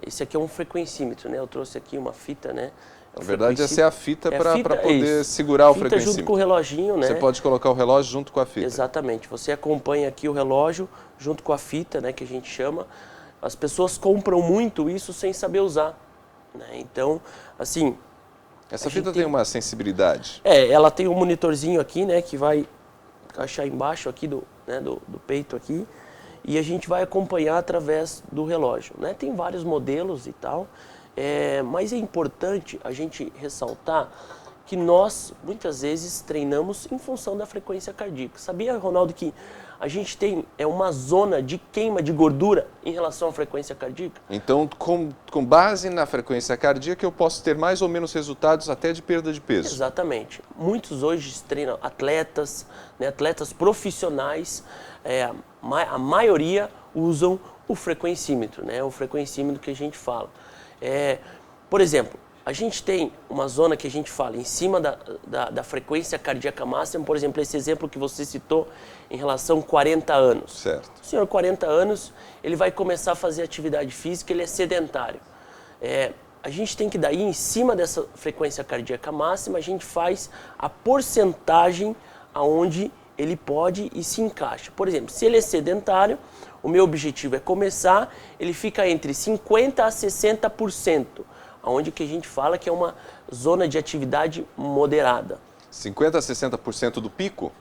esse aqui é um frequencímetro, né? Eu trouxe aqui uma fita, né? Na verdade, essa é a fita para poder segurar o frequencímetro. Junto com o reloginho, né? Você pode colocar o relógio junto com a fita. Exatamente. Você acompanha aqui o relógio junto com a fita, né, que a gente chama. As pessoas compram muito isso sem saber usar, né? Então, assim... Essa fita tem uma sensibilidade? Ela tem um monitorzinho aqui, né, que vai encaixar embaixo aqui do peito aqui. E a gente vai acompanhar através do relógio, né? Tem vários modelos e tal. Mas é importante a gente ressaltar que nós, muitas vezes, treinamos em função da frequência cardíaca. Sabia, Ronaldo, que a gente tem uma zona de queima de gordura em relação à frequência cardíaca? Então, com base na frequência cardíaca, eu posso ter mais ou menos resultados até de perda de peso? Exatamente. Muitos hoje treinam atletas, né, atletas profissionais, a maioria usam o frequencímetro, né, o frequencímetro que a gente fala. Por exemplo, a gente tem uma zona que a gente fala em cima da frequência cardíaca máxima, por exemplo, esse exemplo que você citou em relação a 40 anos. Certo. O senhor, 40 anos, ele vai começar a fazer atividade física, ele é sedentário. A gente tem que daí, em cima dessa frequência cardíaca máxima, a gente faz a porcentagem aonde ele pode e se encaixa. Por exemplo, se ele é sedentário, o meu objetivo é começar, ele fica entre 50% a 60%, onde que a gente fala que é uma zona de atividade moderada. 50% a 60% do pico?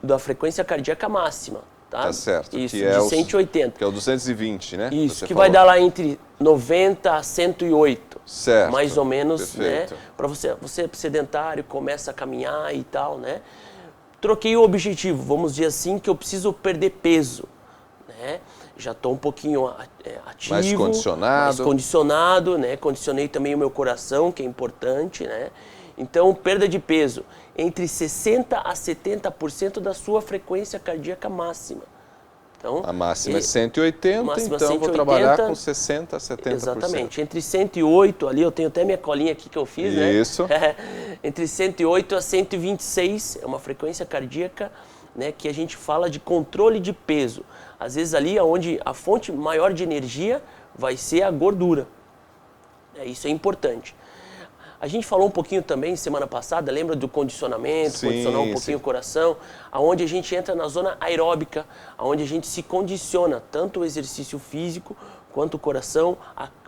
Da frequência cardíaca máxima. Tá Certo. Isso, que de 180. Que é o 220, né? Isso, que vai dar lá entre 90 a 108. Certo. Mais ou menos, perfeito, né? Para você é sedentário, começa a caminhar e tal, né? Troquei o objetivo, vamos dizer assim, que eu preciso perder peso, né? Já estou um pouquinho ativo, mais condicionado, né? Condicionei também o meu coração, que é importante, né? Então, perda de peso entre 60% a 70% da sua frequência cardíaca máxima, Então, a máxima é 180, máxima então 180, vou trabalhar com 60% a 70%. Exatamente. Entre 108, ali eu tenho até minha colinha aqui que eu fiz, né? Isso. Entre 108 a 126 é uma frequência cardíaca, né, que a gente fala de controle de peso. Às vezes ali é onde a fonte maior de energia vai ser a gordura. Isso é importante. A gente falou um pouquinho também semana passada, lembra do condicionamento, condicionar um pouquinho o coração, aonde a gente entra na zona aeróbica, aonde a gente se condiciona, tanto o exercício físico quanto o coração,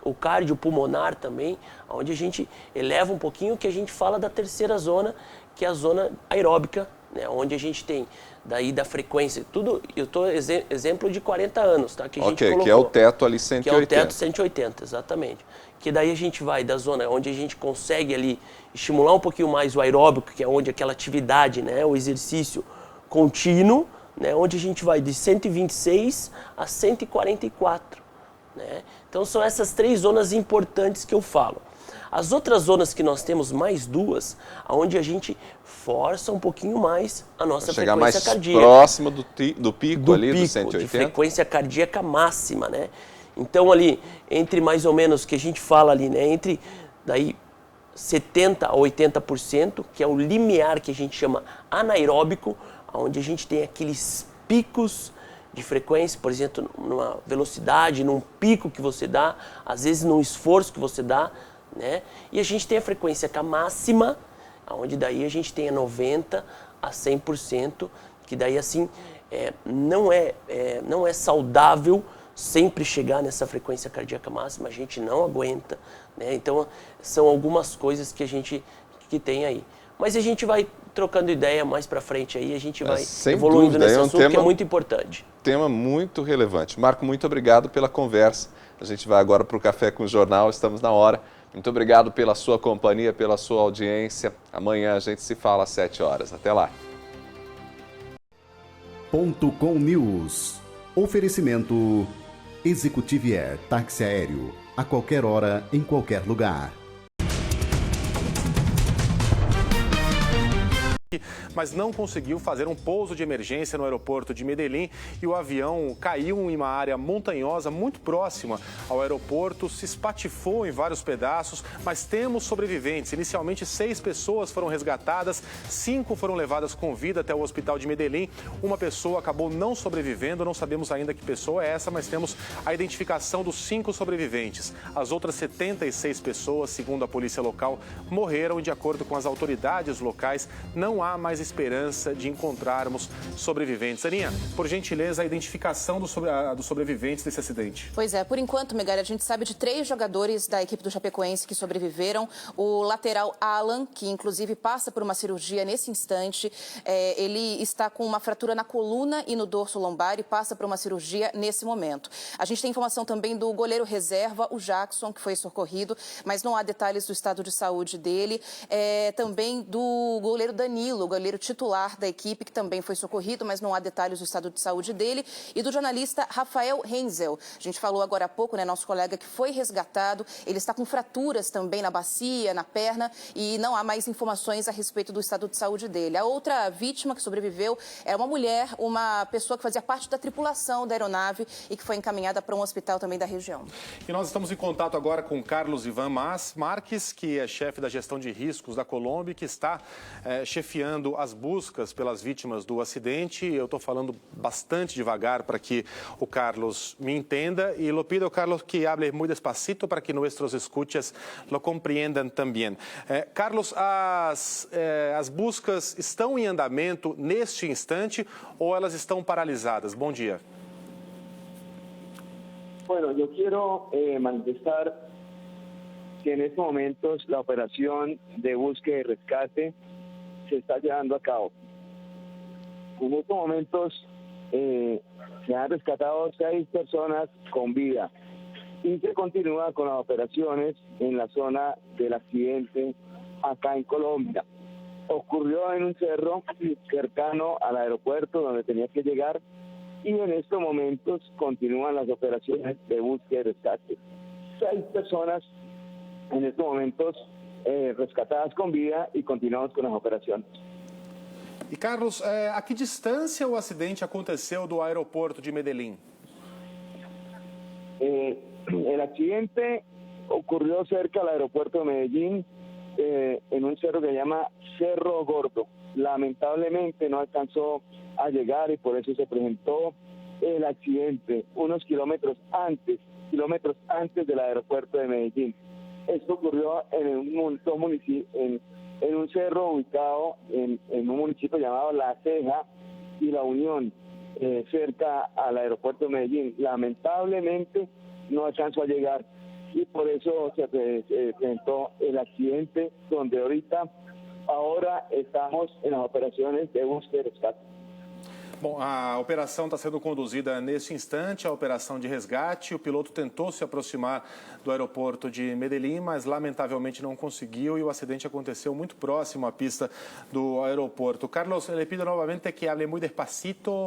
o cardiopulmonar também, aonde a gente eleva um pouquinho, que a gente fala da terceira zona, que é a zona aeróbica, né, onde a gente tem daí da frequência, tudo, eu estou exemplo de 40 anos, tá? Que a gente colocou, que é o teto ali 180. Que é o teto 180, exatamente. Que daí a gente vai da zona onde a gente consegue ali estimular um pouquinho mais o aeróbico, que é onde aquela atividade, né, o exercício contínuo, né, onde a gente vai de 126 a 144. Né? Então são essas 3 zonas importantes que eu falo. As outras zonas que nós temos, mais 2, onde a gente força um pouquinho mais a nossa frequência cardíaca. Chegar mais próximo do pico ali, do 180? De frequência cardíaca máxima, né? Então ali, entre mais ou menos, que a gente fala ali, né? Entre daí 70% a 80%, que é o limiar que a gente chama anaeróbico, onde a gente tem aqueles picos de frequência, por exemplo, numa velocidade, num pico que você dá, às vezes num esforço que você dá, né? E a gente tem a frequência máxima, onde daí a gente tem a 90% a 100%, que daí assim não é saudável sempre chegar nessa frequência cardíaca máxima, a gente não aguenta, né? Então são algumas coisas que a gente tem aí. Mas a gente vai trocando ideia mais para frente aí, a gente vai evoluindo nesse assunto, que é muito importante. Tema muito relevante. Marco, muito obrigado pela conversa. A gente vai agora para o Café com o Jornal, estamos na hora. Muito obrigado pela sua companhia, pela sua audiência. Amanhã a gente se fala às 7 horas. Até lá. .com News. Oferecimento Executivier Táxi Aéreo. A qualquer hora, em qualquer lugar. Mas não conseguiu fazer um pouso de emergência no aeroporto de Medellín e o avião caiu em uma área montanhosa muito próxima ao aeroporto, se espatifou em vários pedaços, mas temos sobreviventes. Inicialmente 6 pessoas foram resgatadas, 5 foram levadas com vida até o hospital de Medellín. Uma pessoa acabou não sobrevivendo, não sabemos ainda que pessoa é essa, mas temos a identificação dos 5 sobreviventes. As outras 76 pessoas, segundo a polícia local, morreram e, de acordo com as autoridades locais, não há mais esperança de encontrarmos sobreviventes. Aninha, por gentileza, a identificação dos sobreviventes desse acidente. Pois é, por enquanto, Megali, a gente sabe de 3 jogadores da equipe do Chapecoense que sobreviveram. O lateral Alan, que inclusive passa por uma cirurgia nesse instante, ele está com uma fratura na coluna e no dorso lombar e passa por uma cirurgia nesse momento. A gente tem informação também do goleiro reserva, o Jackson, que foi socorrido, mas não há detalhes do estado de saúde dele. Também do goleiro Danilo, o goleiro titular da equipe, que também foi socorrido, mas não há detalhes do estado de saúde dele, e do jornalista Rafael Renzel. A gente falou agora há pouco, né, nosso colega que foi resgatado, ele está com fraturas também na bacia, na perna, e não há mais informações a respeito do estado de saúde dele. A outra vítima que sobreviveu é uma mulher, uma pessoa que fazia parte da tripulação da aeronave e que foi encaminhada para um hospital também da região. E nós estamos em contato agora com Carlos Ivan Marques, que é chefe da gestão de riscos da Colômbia, que está chefiando as buscas pelas vítimas do acidente. Eu estou falando bastante devagar para que o Carlos me entenda e lo pido, Carlos, que hable muy despacito para que nuestros escuchas lo compreendan também. Carlos, as buscas estão em andamento neste instante ou elas estão paralisadas? Bom dia. Bueno, yo quiero manifestar que en estos momentos la operación de búsqueda y rescate se está llevando a cabo. En estos momentos se han rescatado 6 personas con vida y se continúa con las operaciones en la zona del accidente acá en Colombia. Ocurrió en un cerro cercano al aeropuerto donde tenía que llegar y en estos momentos continúan las operaciones de búsqueda y rescate. 6 personas en estos momentos rescatadas con vida y continuamos con las operaciones. E Carlos, a que distância o acidente aconteceu do aeroporto de Medellín? El accidente ocurrió cerca del aeropuerto de Medellín, en un cerro que se llama Cerro Gordo. Lamentablemente no alcanzó a llegar y por eso se presentó el accidente unos kilómetros antes del aeropuerto de Medellín. Esto ocurrió en un cerro ubicado en un municipio llamado La Ceja y La Unión, cerca al aeropuerto de Medellín. Lamentablemente no alcanzó a llegar y por eso se presentó el accidente, donde ahora estamos en las operações de búsqueda e resgate. Bom, a operação está sendo conduzida nesse instante, a operação de resgate. O piloto tentou se aproximar do aeroporto de Medellín, mas lamentavelmente não conseguiu e o acidente aconteceu muito próximo à pista do aeroporto. Carlos, le pido novamente que hable muy despacito.